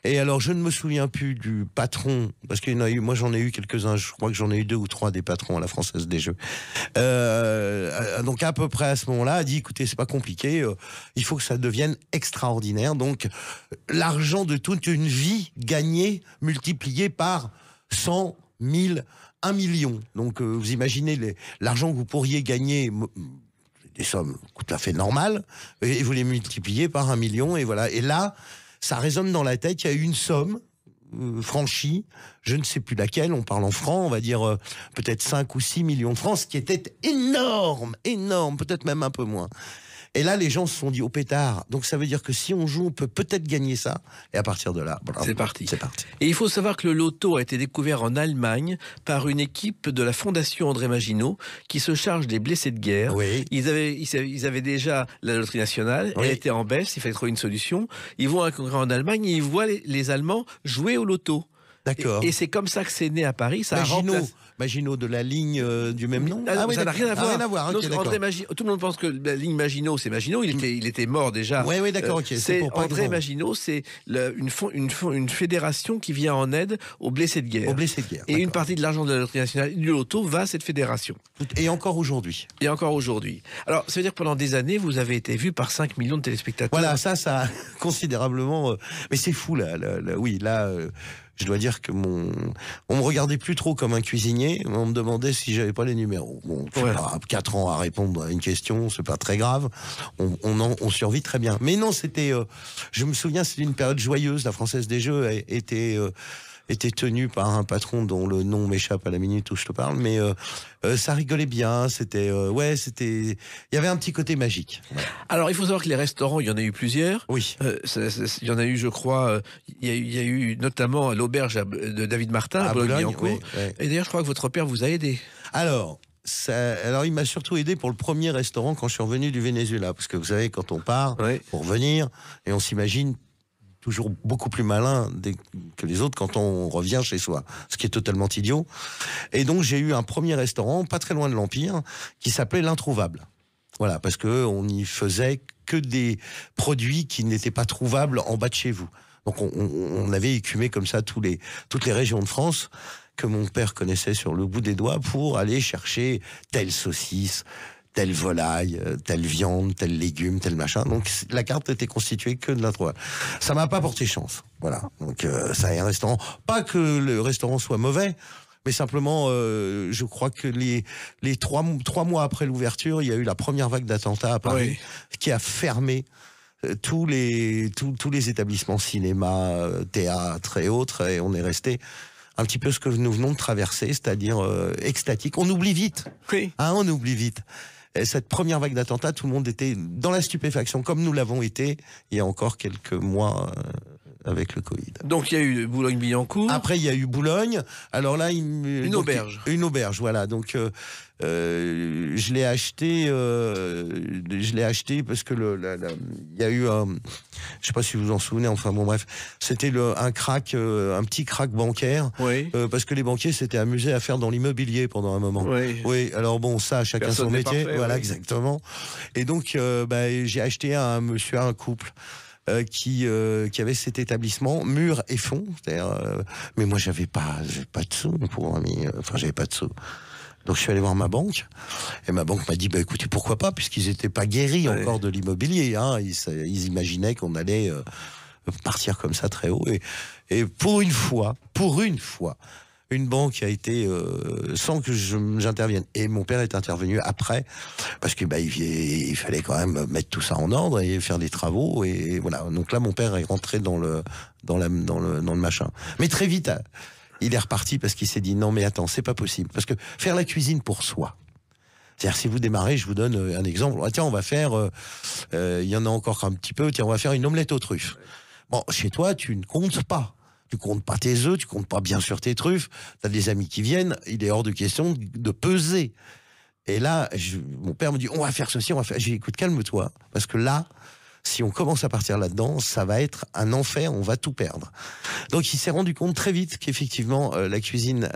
Et alors, je ne me souviens plus du patron, parce qu'il y en a eu, moi j'en ai eu quelques-uns, je crois que j'en ai eu 2 ou 3 des patrons à la Française des Jeux. Donc à peu près à ce moment-là, a dit, écoutez, c'est pas compliqué, il faut que ça devienne extraordinaire. Donc l'argent de toute une vie gagnée, multiplié par 100, 1000, 1 million. Donc vous imaginez l'argent que vous pourriez gagner, des sommes tout à fait normales, et vous les multipliez par 1 million, et voilà. Et là, ça résonne dans la tête, il y a eu une somme franchie, je ne sais plus laquelle, on parle en francs, on va dire peut-être 5 ou 6 millions de francs, ce qui était énorme, peut-être même un peu moins. Et là, les gens se sont dit au pétard. Donc ça veut dire que si on joue, on peut peut-être gagner ça. Et à partir de là, bravo,
c'est parti.
C'est parti.
Et il faut savoir que le loto a été découvert en Allemagne par une équipe de la Fondation André Maginot qui se charge des blessés de guerre.
Oui.
Ils avaient déjà la loterie nationale. Oui. Elle était en baisse. Il fallait trouver une solution. Ils vont à un congrès en Allemagne et ils voient les Allemands jouer au loto.
D'accord.
Et c'est comme ça que c'est né à Paris. Ça
Maginot de la ligne du même nom.
Oui, ça n'a rien à voir.
Rien à voir. Okay,
André Maginot, tout le monde pense que la ligne Maginot, c'est Maginot. Il était mort déjà.
Oui, d'accord. Okay.
C'est André Maginot, c'est une fédération qui vient en aide aux blessés de guerre. Et une partie de l'argent de la loterie nationale du loto va à cette fédération.
Et encore aujourd'hui.
Alors, ça veut dire que pendant des années, vous avez été vu par 5 millions de téléspectateurs.
Voilà, ça a considérablement. Mais c'est fou là. Oui, là. Je dois dire que on me regardait plus trop comme un cuisinier, mais on me demandait si j'avais pas les numéros. Bon, 4 ans à répondre à une question, c'est pas très grave. On survit très bien. Mais non, c'était, je me souviens, c'était une période joyeuse. La Française des Jeux était tenue par un patron dont le nom m'échappe à la minute où je te parle, mais ça rigolait bien, c'était il y avait un petit côté magique. Ouais.
Alors il faut savoir que les restaurants, il y en a eu plusieurs.
Oui.
Il y en a eu, je crois, il y a eu notamment l'auberge de David Martin à Boulogne-Billancourt. Oui. Et d'ailleurs, je crois que votre père vous a aidé.
Alors il m'a surtout aidé pour le premier restaurant quand je suis revenu du Venezuela, parce que vous savez, quand on part pour venir, et on s'imagine toujours beaucoup plus malin que les autres quand on revient chez soi, ce qui est totalement idiot. Et donc j'ai eu un premier restaurant pas très loin de l'Empire qui s'appelait l'Introuvable. Voilà, parce que on y faisait que des produits qui n'étaient pas trouvables en bas de chez vous. Donc on avait écumé comme ça toutes les régions de France que mon père connaissait sur le bout des doigts pour aller chercher telle saucisse, telle volaille, telle viande, tel légume, tel machin. Donc la carte était constituée que de l'Introuvable. Ça m'a pas porté chance. Voilà. Donc ça est un restaurant. Pas que le restaurant soit mauvais, mais simplement, je crois que les 3 mois après l'ouverture, il y a eu la première vague d'attentats à Paris qui a fermé tous les établissements cinéma, théâtre et autres, et on est resté un petit peu ce que nous venons de traverser, c'est-à-dire extatique. On oublie vite.
Oui.
On oublie vite. Et cette première vague d'attentats, tout le monde était dans la stupéfaction, comme nous l'avons été il y a encore quelques mois avec le Covid.
Donc il y a eu Boulogne-Billancourt.
Après il y a eu Boulogne. Alors là, une
auberge.
Une auberge, voilà. Donc je l'ai acheté parce que il y a eu je sais pas si vous vous en souvenez, enfin bon bref, c'était un petit crack bancaire, parce que les banquiers s'étaient amusés à faire dans l'immobilier pendant un moment. Oui, alors bon, ça, chacun son métier, voilà, exactement. Et donc j'ai acheté à un couple qui avait cet établissement mur et fond. Mais moi, j'avais pas de sous pour j'avais pas de sous. Donc je suis allé voir ma banque et ma banque m'a dit bah écoutez pourquoi pas, puisqu'ils étaient pas guéris encore de l'immobilier, hein. Ils imaginaient qu'on allait partir comme ça très haut, et pour une fois une banque a été sans que j'intervienne, et mon père est intervenu après parce que il fallait quand même mettre tout ça en ordre et faire des travaux, et voilà. Donc là mon père est rentré dans le machin, mais très vite il est reparti parce qu'il s'est dit non mais attends, c'est pas possible, parce que faire la cuisine pour soi, c'est-à-dire si vous démarrez, je vous donne un exemple, tiens on va faire il y en a encore un petit peu, tiens on va faire une omelette aux truffes. Bon, chez toi tu ne comptes pas. Tu comptes pas tes œufs, tu comptes pas bien sûr tes truffes, t'as des amis qui viennent, il est hors de question de peser. Et là, mon père me dit, on va faire ceci, on va faire... J'ai dit, écoute, calme-toi, parce que là, si on commence à partir là-dedans, ça va être un enfer, on va tout perdre. Donc il s'est rendu compte très vite qu'effectivement, la cuisine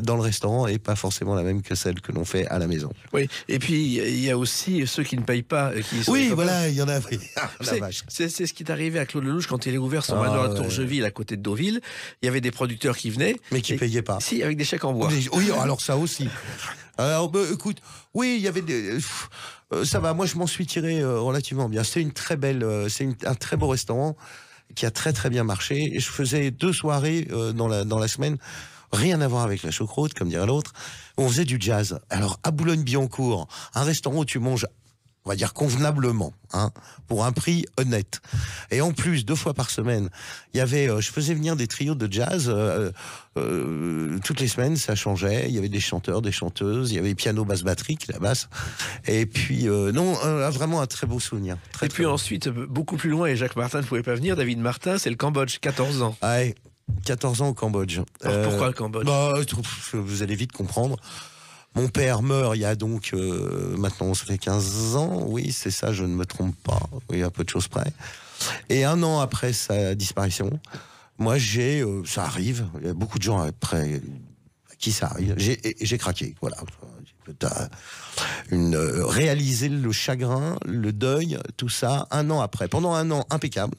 dans le restaurant est pas forcément la même que celle que l'on fait à la maison.
Oui, et puis il y a aussi ceux qui ne payent pas.
Oui, voilà, il y en a.
C'est ce qui est arrivé à Claude Lelouch quand il a ouvert son manoir à Tourgeville, à côté de Deauville. Il y avait des producteurs qui venaient.
Mais qui ne payaient pas.
Si, avec des chèques en bois.
Oui, alors ça aussi. Alors, écoute, oui, il y avait des... ça va, moi je m'en suis tiré relativement bien. C'est une très belle, un très beau restaurant qui a très très bien marché. Et je faisais 2 soirées dans la semaine, rien à voir avec la choucroute, comme dirait l'autre. On faisait du jazz. Alors à Boulogne-Billancourt, un restaurant où tu manges, on va dire convenablement, hein, pour un prix honnête. Et en plus, 2 fois par semaine, il y avait, je faisais venir des trios de jazz toutes les semaines, ça changeait. Il y avait des chanteurs, des chanteuses, il y avait piano, basse, batterie, la basse. Et puis vraiment un très beau souvenir. Très,
et puis ensuite, beaucoup plus loin, et Jacques Martin ne pouvait pas venir. David Martin, c'est le Cambodge, 14 ans.
Ouais, 14 ans au Cambodge.
Alors pourquoi le Cambodge?
Vous allez vite comprendre. Mon père meurt il y a donc, maintenant ça fait 15 ans, oui c'est ça, je ne me trompe pas, oui à peu de choses près. Et 1 an après sa disparition, moi ça arrive, il y a beaucoup de gens après qui ça arrive, j'ai craqué, voilà. Réaliser le chagrin, le deuil, tout ça, 1 an après, pendant 1 an impeccable.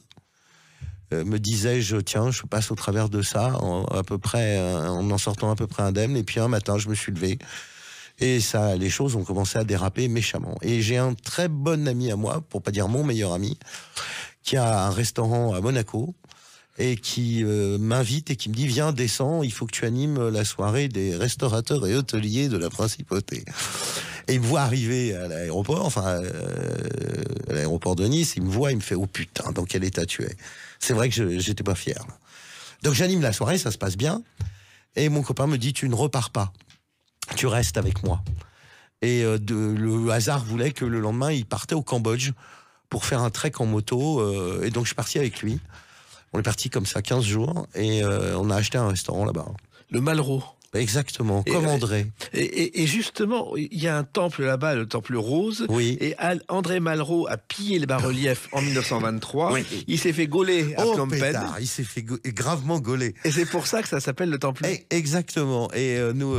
Me disais-je, tiens, je passe au travers de ça, en en sortant à peu près indemne, et puis un matin je me suis levé. Et ça, les choses ont commencé à déraper méchamment. Et j'ai un très bon ami à moi, pour pas dire mon meilleur ami, qui a un restaurant à Monaco et qui m'invite et qui me dit viens, descends, il faut que tu animes la soirée des restaurateurs et hôteliers de la Principauté. Et il me voit arriver à l'aéroport, à l'aéroport de Nice, il me voit, il me fait oh putain, dans quel état tu es. C'est vrai que j'étais pas fier. Donc j'anime la soirée, ça se passe bien. Et mon copain me dit tu ne repars pas. Tu restes avec moi. Et le hasard voulait que le lendemain, il partait au Cambodge pour faire un trek en moto. Et donc, je suis parti avec lui. On est parti comme ça 15 jours. Et on a acheté un restaurant là-bas.
Le Malraux.
Exactement, comme André.
Et justement, il y a un temple là-bas, le temple Rose.
Oui.
Et André Malraux a pillé les bas-reliefs en 1923. Oui. Il s'est fait gauler à Phnom Penh.
Il s'est fait gravement gauler.
Et c'est pour ça que ça s'appelle le temple.
Exactement. Et nous,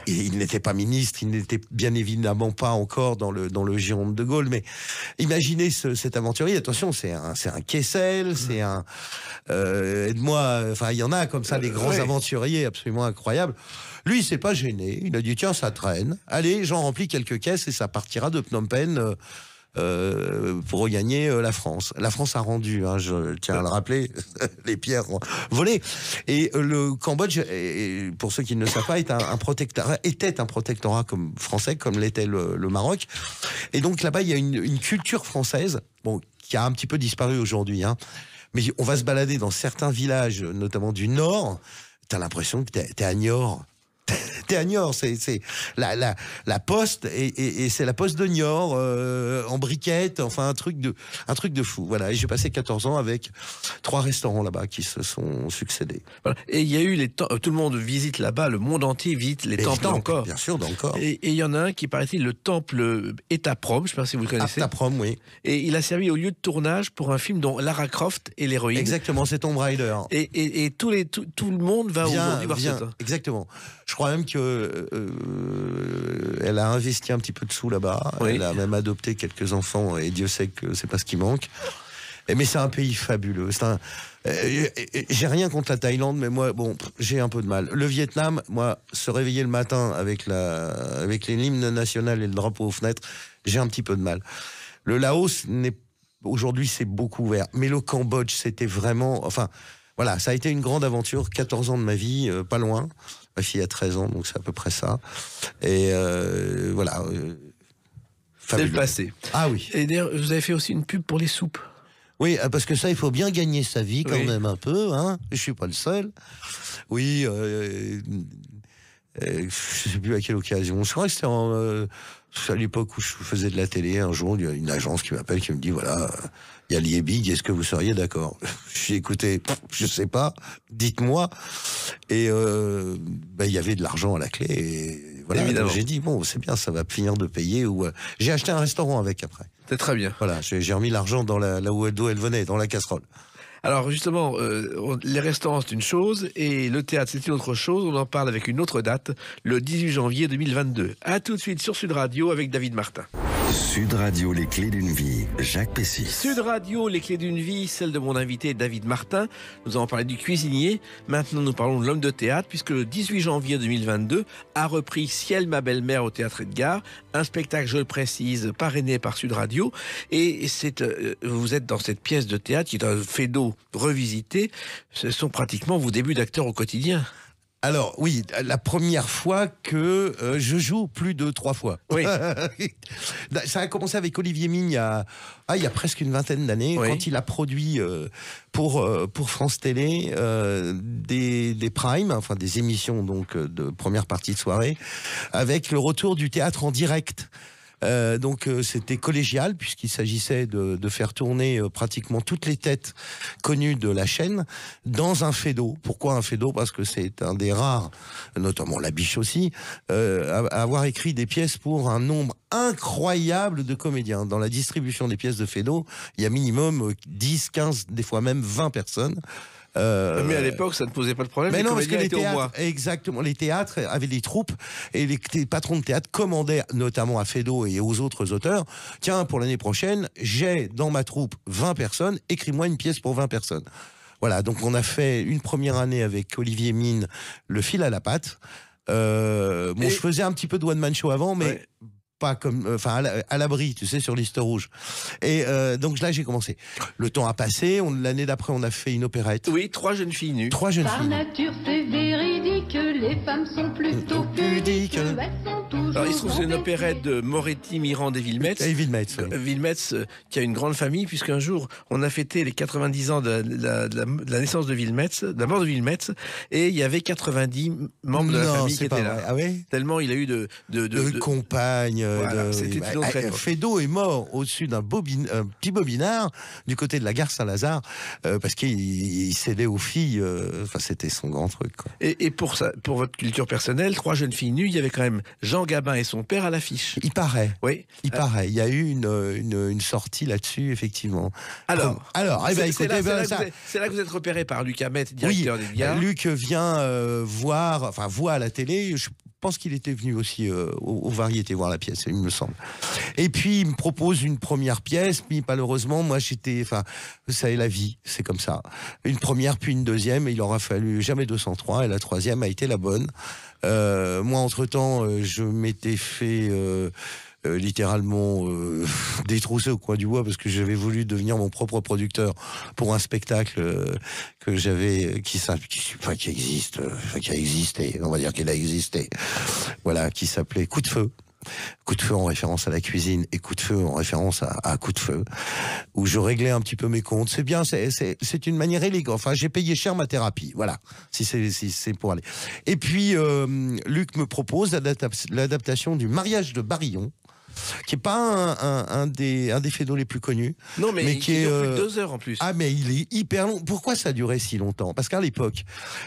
il n'était pas ministre, il n'était bien évidemment pas encore dans le giron de Gaulle. Mais imaginez cet aventurier. Attention, c'est un Kessel, c'est un. Aide-moi. Enfin, il y en a comme ça des grands aventuriers absolument incroyable. Lui, il s'est pas gêné. Il a dit tiens, ça traîne. Allez, j'en remplis quelques caisses et ça partira de Phnom Penh pour regagner la France. La France a rendu, hein, je tiens à le rappeler, les pierres volées. Et le Cambodge, pour ceux qui ne le savent pas, était un protectorat comme français, comme l'était le Maroc. Et donc là-bas, il y a une culture française, qui a un petit peu disparu aujourd'hui, hein. Mais on va se balader dans certains villages, notamment du Nord. T'as l'impression que t'es à Niort. T'es à Niort, c'est la poste et c'est la poste de Niort en briquette, enfin un truc de fou. Voilà, et j'ai passé 14 ans avec 3 restaurants là-bas qui se sont succédés. Voilà.
Et il y a eu tout le monde visite là-bas, le monde entier visite les temples d'Angkor.
Bien sûr, d'Angkor.
Et il y en a un qui paraît-il le temple Etaprom, je ne sais pas si vous le connaissez.
Etaprom, oui.
Et il a servi au lieu de tournage pour un film dont Lara Croft est l'héroïne.
Exactement, c'est Tomb Raider.
Et tout le monde va aujourd'hui voir ça.
Exactement. Je crois même que elle a investi un petit peu de sous là-bas. Oui. Elle a même adopté quelques enfants et Dieu sait que c'est pas ce qui manque. Mais c'est un pays fabuleux. J'ai rien contre la Thaïlande, mais moi, bon, j'ai un peu de mal. Le Vietnam, moi, se réveiller le matin avec l'hymne national et le drapeau aux fenêtres, j'ai un petit peu de mal. Le Laos, aujourd'hui, c'est beaucoup ouvert. Mais le Cambodge, c'était vraiment... Enfin, voilà, ça a été une grande aventure. 14 ans de ma vie, pas loin. Ma fille a 13 ans, donc c'est à peu près ça. Et voilà...
c'est le passé.
Ah oui.
Et d'ailleurs, vous avez fait aussi une pub pour les soupes.
Oui, parce que ça, il faut bien gagner sa vie quand même un peu. Hein. Je suis pas le seul. Oui, je sais plus à quelle occasion. Je crois que c'était à l'époque où je faisais de la télé. Un jour, il y a une agence qui m'appelle, qui me dit, voilà, il y a Liebig, est-ce que vous seriez d'accord? J'ai écouté, je sais pas, dites-moi. Et il y avait de l'argent à la clé. Et voilà, j'ai dit, bon, c'est bien, ça va finir de payer. Ou j'ai acheté un restaurant avec après.
C'est très bien.
Voilà, j'ai remis l'argent dans là où elle venait, dans la casserole.
Alors justement, les restaurants c'est une chose et le théâtre c'est une autre chose. On en parle avec une autre date, le 18 janvier 2022. À tout de suite sur Sud Radio avec David Martin.
Sud Radio, les clés d'une vie, Jacques Pessis.
Sud Radio, les clés d'une vie, celle de mon invité David Martin. Nous avons parlé du cuisinier. Maintenant, nous parlons de l'homme de théâtre, puisque le 18 janvier 2022 a repris Ciel, ma belle-mère au Théâtre Edgar. Un spectacle, je le précise, parrainé par Sud Radio. Et vous êtes dans cette pièce de théâtre qui est un Feydeau revisité. Ce sont pratiquement vos débuts d'acteur au quotidien.
Alors oui, la première fois que je joue plus de 3 fois.
Oui.
Ça a commencé avec Olivier Mine il y a presque une vingtaine d'années, quand il a produit pour France Télé des primes, enfin des émissions donc de première partie de soirée, avec le retour du théâtre en direct. Donc c'était collégial puisqu'il s'agissait de faire tourner pratiquement toutes les têtes connues de la chaîne dans un Feydeau. Pourquoi un Feydeau? Parce que c'est un des rares, notamment La Biche aussi, à avoir écrit des pièces pour un nombre incroyable de comédiens. Dans la distribution des pièces de Feydeau, il y a minimum 10, 15, des fois même 20 personnes.
Mais à l'époque, ça ne posait pas de problème.
Mais
les
non, parce que les
théâtres,
exactement, les théâtres avaient des troupes et les patrons de théâtre commandaient, notamment à Feydeau et aux autres auteurs, tiens, pour l'année prochaine, j'ai dans ma troupe 20 personnes, écris-moi une pièce pour 20 personnes. Voilà, donc on a fait une première année avec Olivier Mine, Le fil à la patte. Je faisais un petit peu de one-man show avant, mais pas comme, enfin à l'abri, tu sais, sur liste rouge. Et donc là, j'ai commencé. Le temps a passé. L'année d'après, on a fait une opérette.
Oui, 3 jeunes filles nues.
3 jeunes filles.
Par nature, c'est véridique, les femmes sont plutôt pudiques. Elles sont toujours.
Alors, il se trouve que c'est une opérette de Moretti, Mirand et Villemets.
Et Villemets, oui.
Villemets, qui a une grande famille, puisqu'un jour, on a fêté les 90 ans de la naissance de Villemets, de la mort de Villemets, et il y avait 90 membres de la famille qui étaient là.
Ah oui?
Tellement il a eu de
compagnes.
Voilà, c'était une autre époque.
Feydeau est mort au-dessus d'un petit bobinard du côté de la gare Saint-Lazare parce qu'il cédait aux filles. Enfin, c'était son grand truc, quoi.
Et pour votre culture personnelle, 3 jeunes filles nues, il y avait quand même Jean Gabin et son père à l'affiche.
Il paraît.
Oui.
Il paraît. Il y a eu une sortie là-dessus, effectivement.
Alors,
écoutez,
c'est là que vous êtes repéré par Luc Hamet, directeur des Gares.
Luc vient voit à la télé. Je pense qu'il était venu aussi aux Variétés voir la pièce, il me semble. Et puis il me propose une première pièce, puis malheureusement, moi ça est la vie, c'est comme ça. Une première, puis une deuxième, et il aura fallu jamais 203, et la troisième a été la bonne. Moi, entre-temps, je m'étais fait littéralement détroussé au coin du bois parce que j'avais voulu devenir mon propre producteur pour un spectacle que j'avais qui a existé, on va dire qu'il a existé, voilà, qui s'appelait Coup de feu. Coup de feu en référence à la cuisine et coup de feu en référence à coup de feu, où je réglais un petit peu mes comptes. C'est bien, c'est une manière élégante. Enfin, j'ai payé cher ma thérapie, voilà, si c'est pour aller. Et puis, Luc me propose l'adaptation du Mariage de Barillon, qui est pas un des Feydeau les plus connus.
Non, mais
qui est
plus de 2 heures en plus.
Ah, mais il est hyper long. Pourquoi ça a duré si longtemps? Parce qu'à l'époque,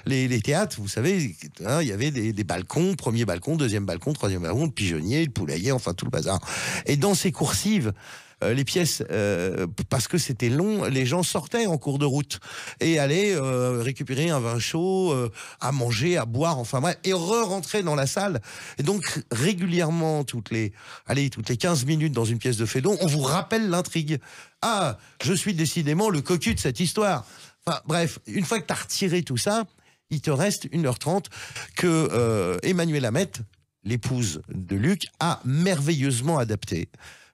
les théâtres, vous savez, hein, il y avait des balcons, premier balcon, deuxième balcon, troisième balcon, le pigeonnier, le poulailler, enfin tout le bazar. Et dans ces coursives, les pièces, parce que c'était long, les gens sortaient en cours de route et allaient récupérer un vin chaud, à manger, à boire, enfin bref, et re-rentrer dans la salle. Et donc régulièrement, toutes les 15 minutes dans une pièce de Feydeau, on vous rappelle l'intrigue. Ah, je suis décidément le cocu de cette histoire. Enfin bref, une fois que tu as retiré tout ça, il te reste 1h30 que Emmanuelle Hamette, l'épouse de Luc, a merveilleusement adapté,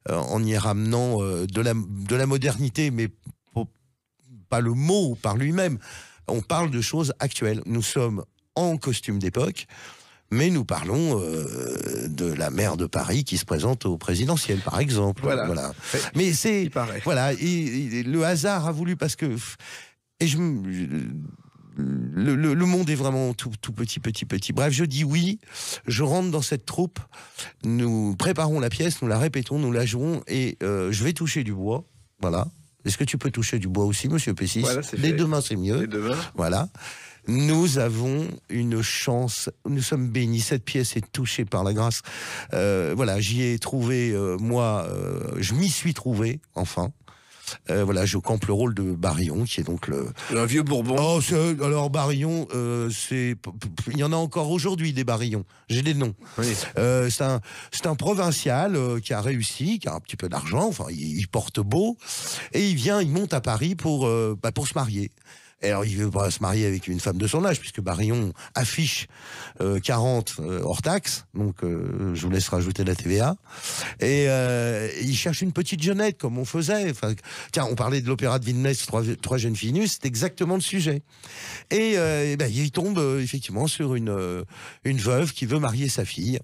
en y ramenant de la modernité, mais pas le mot par lui-même. On parle de choses actuelles. Nous sommes en costume d'époque, mais nous parlons de la maire de Paris qui se présente au présidentiel, par exemple. Voilà. Mais c'est voilà, et le hasard a voulu, parce que le monde est vraiment tout petit. Bref, je dis oui, je rentre dans cette troupe, nous préparons la pièce, nous la répétons, nous la jouons, et je vais toucher du bois, voilà. Est-ce que tu peux toucher du bois aussi, monsieur Pessis?
Voilà,
les deux mains, c'est mieux.
Les deux mains.
Voilà. Nous avons une chance, nous sommes bénis, cette pièce est touchée par la grâce. Voilà, j'y ai trouvé, je m'y suis trouvé, enfin. Voilà, je campe le rôle de Barillon, qui est donc
un vieux Bourbon.
Oh, alors Barillon, il y en a encore aujourd'hui des Barillons. J'ai des noms.
Oui.
C'est un provincial qui a réussi, qui a un petit peu d'argent. Enfin, il porte beau et il monte à Paris pour se marier. Et alors, il veut pas se marier avec une femme de son âge, puisque Barillon affiche 40 hors taxe, donc je vous laisse rajouter la TVA. Et il cherche une petite jeunette, comme on faisait. Enfin, tiens, on parlait de l'opéra de Villeneuve, trois jeunes filles nues, c'est exactement le sujet. Et il tombe effectivement sur une veuve qui veut marier sa fille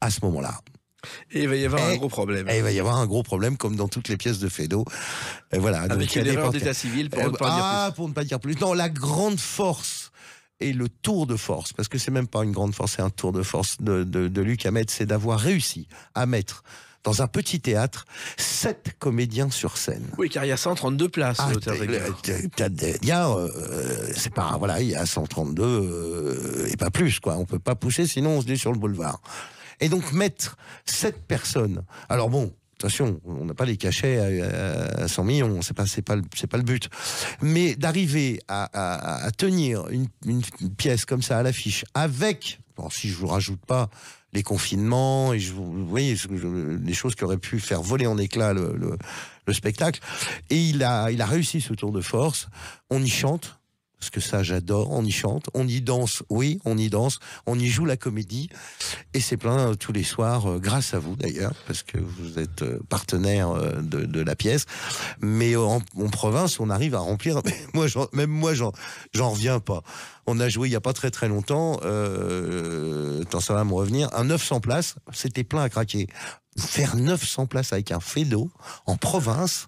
à ce moment-là.
Et il va y avoir un gros problème.
Et il va y avoir un gros problème, comme dans toutes les pièces de Feydeau. Voilà.
Avec une erreur d'état civil, pour ne pas dire plus.
Pour ne pas dire plus. Non, la grande force et le tour de force, parce que c'est même pas une grande force, c'est un tour de force de Luc Hamette, c'est d'avoir réussi à mettre dans un petit théâtre 7 comédiens sur scène.
Oui, car il y a 132 places au Théâtre Gare.
C'est pas, voilà, il y a 132 et pas plus, quoi. On peut pas pousser, sinon on se dit sur le boulevard. Et donc mettre 7 personnes. Alors bon, attention, on n'a pas les cachets à 100 millions, c'est pas le but. Mais d'arriver à tenir une pièce comme ça à l'affiche, avec, bon, si je vous rajoute pas les confinements, et vous voyez, les choses qui auraient pu faire voler en éclats le spectacle. Et il a réussi ce tour de force. On y chante. Parce que ça, j'adore, on y chante, on y danse, oui, on y danse, on y joue la comédie, et c'est plein tous les soirs, grâce à vous d'ailleurs, parce que vous êtes partenaire de la pièce, mais en province, on arrive à remplir, même moi, j'en reviens pas. On a joué il y a pas très longtemps, ça va me revenir, un 900 places, c'était plein à craquer. Faire 900 places avec un Feydeau, en province...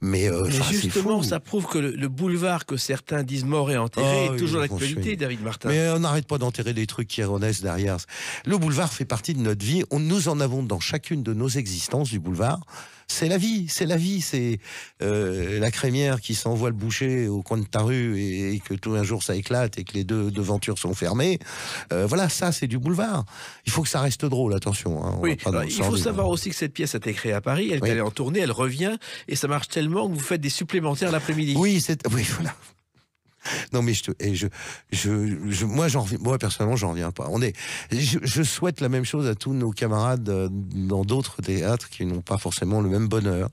Mais
justement, ça prouve que le boulevard que certains disent mort et enterré est toujours d'actualité, David Martin.
Mais on n'arrête pas d'enterrer des trucs qui renaissent derrière. Le boulevard fait partie de notre vie. Nous en avons dans chacune de nos existences du boulevard. C'est la vie, c'est la crémière qui s'envoie le boucher au coin de ta rue et que tout un jour ça éclate et que les deux devantures sont fermées. Voilà, ça c'est du boulevard. Il faut que ça reste drôle, attention. Hein,
oui, alors, il faut savoir aussi que cette pièce a été créée à Paris, elle est allée en tournée, elle revient et ça marche tellement que vous faites des supplémentaires l'après-midi.
Oui, voilà. Non mais moi personnellement j'en reviens pas. Je souhaite la même chose à tous nos camarades dans d'autres théâtres qui n'ont pas forcément le même bonheur.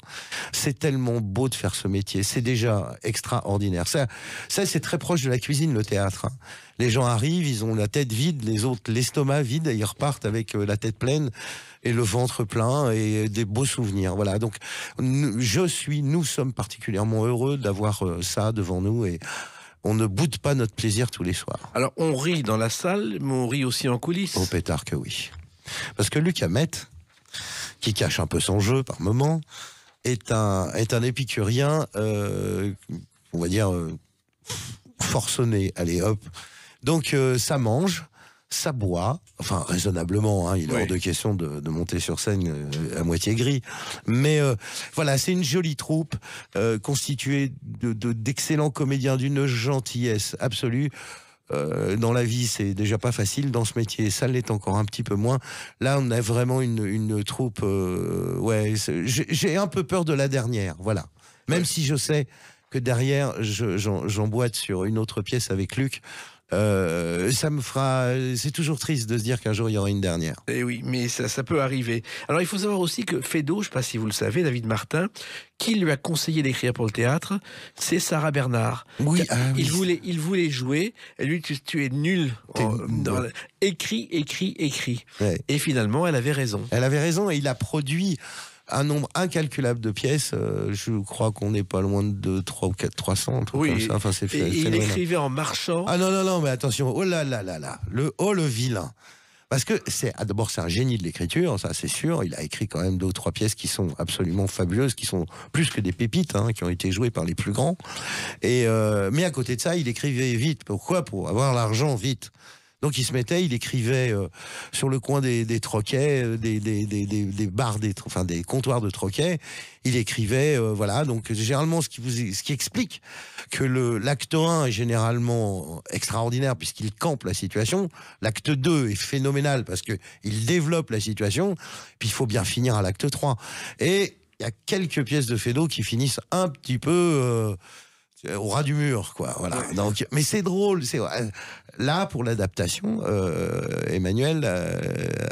C'est tellement beau de faire ce métier, c'est déjà extraordinaire. Ça c'est très proche de la cuisine, le théâtre. Hein. Les gens arrivent, ils ont la tête vide, les autres l'estomac vide, et ils repartent avec la tête pleine et le ventre plein et des beaux souvenirs. Voilà. Donc nous sommes particulièrement heureux d'avoir ça devant nous et on ne boude pas notre plaisir tous les soirs.
Alors, on rit dans la salle, mais on rit aussi en coulisses.
Au pétard que oui. Parce que Luc Hamette, qui cache un peu son jeu par moment, est un épicurien, on va dire, forcené. Allez, hop. Donc, ça mange, ça boit, enfin, raisonnablement, hein, il est hors de question de monter sur scène à moitié gris. Mais voilà, c'est une jolie troupe constituée d'excellents comédiens d'une gentillesse absolue. Dans la vie, c'est déjà pas facile. Dans ce métier, ça l'est encore un petit peu moins. Là, on a vraiment une troupe. Ouais, j'ai un peu peur de la dernière. Voilà. Même si je sais que derrière, j'emboîte sur une autre pièce avec Luc. Ça me fera. C'est toujours triste de se dire qu'un jour il y aura une dernière.
Eh oui, mais ça peut arriver. Alors il faut savoir aussi que Feydeau, je ne sais pas si vous le savez, David Martin, qui lui a conseillé d'écrire pour le théâtre, c'est Sarah Bernard.
Oui,
il voulait jouer. Et lui, tu es nul. Écris.
Ouais.
Et finalement, elle avait raison.
Elle avait raison et il a produit un nombre incalculable de pièces. Je crois qu'on n'est pas loin de 300 ou 300, un truc comme ça. Enfin, c'est
et il écrivait en marchant.
Ah non, mais attention, oh là là, le vilain. Parce que d'abord c'est un génie de l'écriture, ça c'est sûr. Il a écrit quand même 2 ou 3 pièces qui sont absolument fabuleuses, qui sont plus que des pépites, qui ont été jouées par les plus grands. Et mais à côté de ça, il écrivait vite. Pourquoi ? Pour avoir l'argent vite. Donc il écrivait sur le coin des troquets, des bars, des comptoirs de troquets. Il écrivait, voilà. Donc généralement, ce qui explique que l'acte 1 est généralement extraordinaire puisqu'il campe la situation. L'acte 2 est phénoménal parce que il développe la situation. Puis il faut bien finir à l'acte 3. Et il y a quelques pièces de Feydeau qui finissent un petit peu au ras du mur, quoi. Voilà. Ouais. Donc, mais c'est drôle. Là, pour l'adaptation, Emmanuel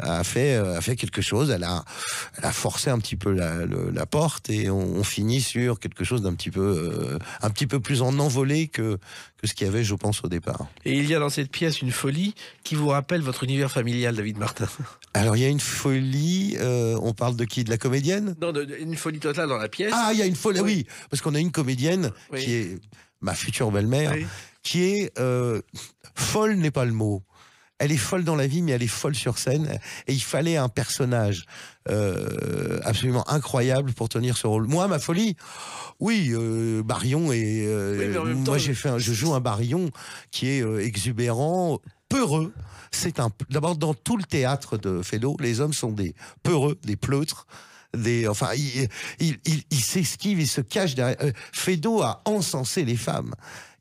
a fait quelque chose. Elle a forcé un petit peu la porte et on finit sur quelque chose d'un petit peu plus en envolée que ce qu'il y avait, je pense, au départ.
Et il y a dans cette pièce une folie qui vous rappelle votre univers familial, David Martin.
Alors, il y a une folie. On parle de qui ? De la comédienne ?
Non, une folie totale dans la pièce.
Ah, il y a une folie. Oui, parce qu'on a une comédienne qui est ma future belle-mère, qui est folle n'est pas le mot. Elle est folle dans la vie, mais elle est folle sur scène. Et il fallait un personnage absolument incroyable pour tenir ce rôle. Moi, ma folie, Barillon et moi je joue un Barillon qui est exubérant, peureux. D'abord dans tout le théâtre de Feydeau, les hommes sont des peureux, des pleutres. Il s'esquive, il se cache derrière. Feydeau a encensé les femmes.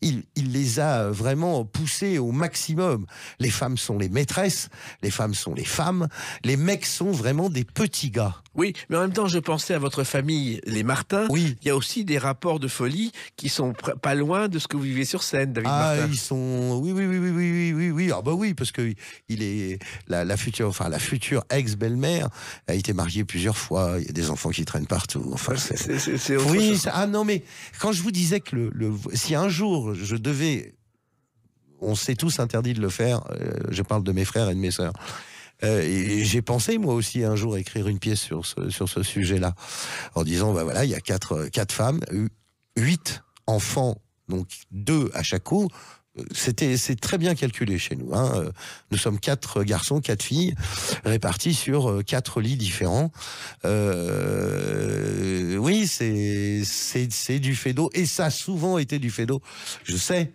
Il les a vraiment poussées au maximum. Les femmes sont les maîtresses, les femmes sont les femmes, les mecs sont vraiment des petits gars.
Oui, mais en même temps, je pensais à votre famille, les Martin. Oui. Il y a aussi des rapports de folie qui sont pas loin de ce que vous vivez sur scène, David Martin.
Ils sont... Oui. Ah bah oui, parce que il est la future ex-belle-mère a été mariée plusieurs fois. Il y a des enfants qui traînent partout. Enfin,
c'est autre chose.
Non, mais quand je vous disais que si un jour je devais... On s'est tous interdit de le faire. Je parle de mes frères et de mes sœurs. Et j'ai pensé moi aussi un jour écrire une pièce sur ce sujet-là, en disant il y a 4 femmes, 8 enfants, donc 2 à chaque coup. C'est très bien calculé chez nous. Nous sommes 4 garçons, 4 filles, répartis sur 4 lits différents. Oui, c'est du Feydeau, et ça a souvent été du Feydeau. Je sais.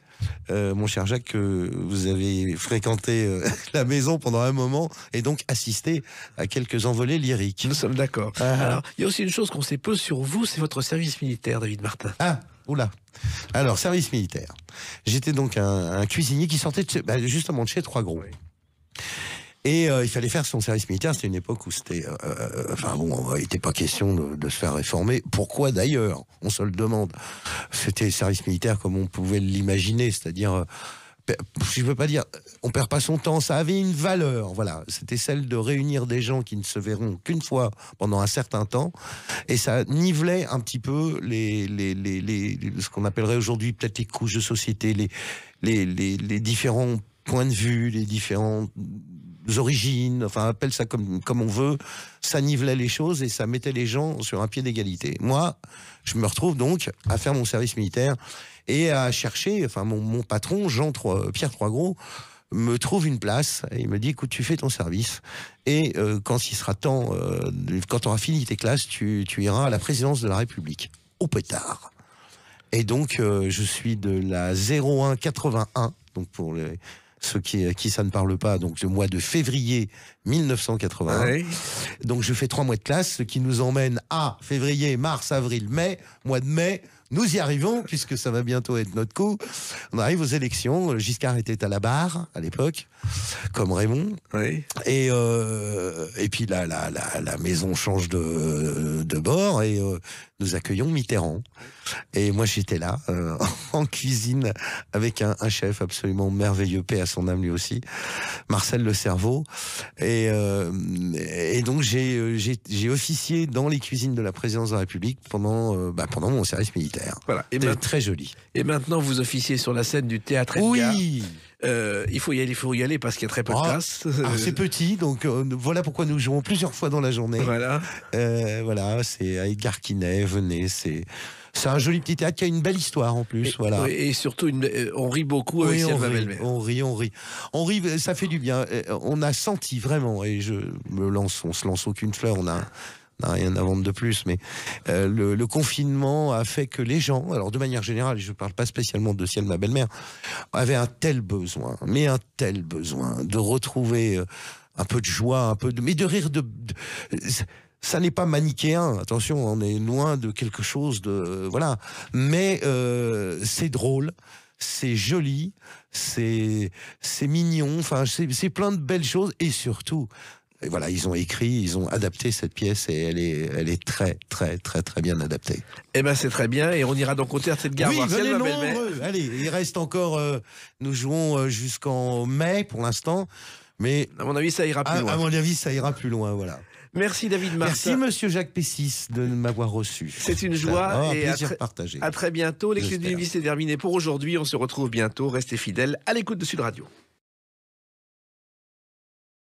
Mon cher Jacques, que vous avez fréquenté la maison pendant un moment et donc assisté à quelques envolées lyriques.
Nous sommes d'accord. Alors, il y a aussi une chose qu'on sait peu sur vous, c'est votre service militaire, David Martin.
Oula. Alors, service militaire. J'étais donc un cuisinier qui sortait justement de chez Trois Gros. Oui. Et il fallait faire son service militaire. C'était une époque où c'était... il n'était pas question de se faire réformer. Pourquoi d'ailleurs ? On se le demande. C'était service militaire comme on pouvait l'imaginer. C'est-à-dire, je ne veux pas dire, on perd pas son temps. Ça avait une valeur. Voilà. C'était celle de réunir des gens qui ne se verront qu'une fois pendant un certain temps. Et ça nivelait un petit peu ce qu'on appellerait aujourd'hui peut-être les couches de société, les différents points de vue, les différents... origines, enfin appelle ça comme on veut, ça nivelait les choses et ça mettait les gens sur un pied d'égalité. Moi, je me retrouve donc à faire mon service militaire et à chercher, mon patron, Pierre Troisgros, me trouve une place et il me dit, écoute, tu fais ton service et quand il sera temps, quand tu auras fini tes classes, tu iras à la présidence de la République, au pétard. Et donc, je suis de la 0181, donc pour ceux qui ça ne parle pas, donc le mois de février 1981. Oui. Donc je fais 3 mois de classe, ce qui nous emmène à février, mars, avril, mai. Mois de mai, nous y arrivons, puisque ça va bientôt être notre coup. On arrive aux élections. Giscard était à la barre, à l'époque, comme Raymond.
Oui.
Et puis la maison change de bord et nous accueillons Mitterrand. Et moi, j'étais là, en cuisine, avec un chef absolument merveilleux, paix à son âme lui aussi, Marcel Le Cerveau. Et donc, j'ai officié dans les cuisines de la présidence de la République pendant mon service militaire.
Voilà.
C'était très joli.
Et maintenant, vous officiez sur la scène du théâtre Edgar.
Oui.
Il faut y aller parce qu'il y a très peu de place.
C'est petit, donc voilà pourquoi nous jouons plusieurs fois dans la journée.
Voilà.
Voilà, c'est à Edgar Quinet, venez, c'est un joli petit théâtre qui a une belle histoire en plus. Voilà.
Et surtout, on rit beaucoup avec ma belle-mère.
On rit, ça fait du bien. On a senti vraiment, et on se lance aucune fleur, on n'a rien à vendre de plus, mais le confinement a fait que les gens, alors de manière générale, je ne parle pas spécialement de Ciel, ma belle-mère, avaient un tel besoin de retrouver un peu de joie, mais de rire ça n'est pas manichéen, attention, on est loin de quelque chose de... Voilà. Mais c'est drôle, c'est joli, c'est mignon, enfin, c'est plein de belles choses, et surtout... Et voilà, ils ont adapté cette pièce et elle est très, très, très, très bien adaptée.
Eh ben, c'est très bien. Et on ira donc au théâtre Edgar.
Oui, venez
ma
nombreux.
belle-mère.
Allez, il reste encore... nous jouons jusqu'en mai pour l'instant. Mais
à mon avis, ça ira plus loin.
À mon avis, ça ira plus loin, voilà.
Merci David Martin.
Merci Monsieur Jacques Pessis de m'avoir reçu.
C'est une joie et
un plaisir partagé.
À très bientôt. Les Clés d'une Vie, c'est terminé pour aujourd'hui. On se retrouve bientôt. Restez fidèles à l'écoute de Sud Radio.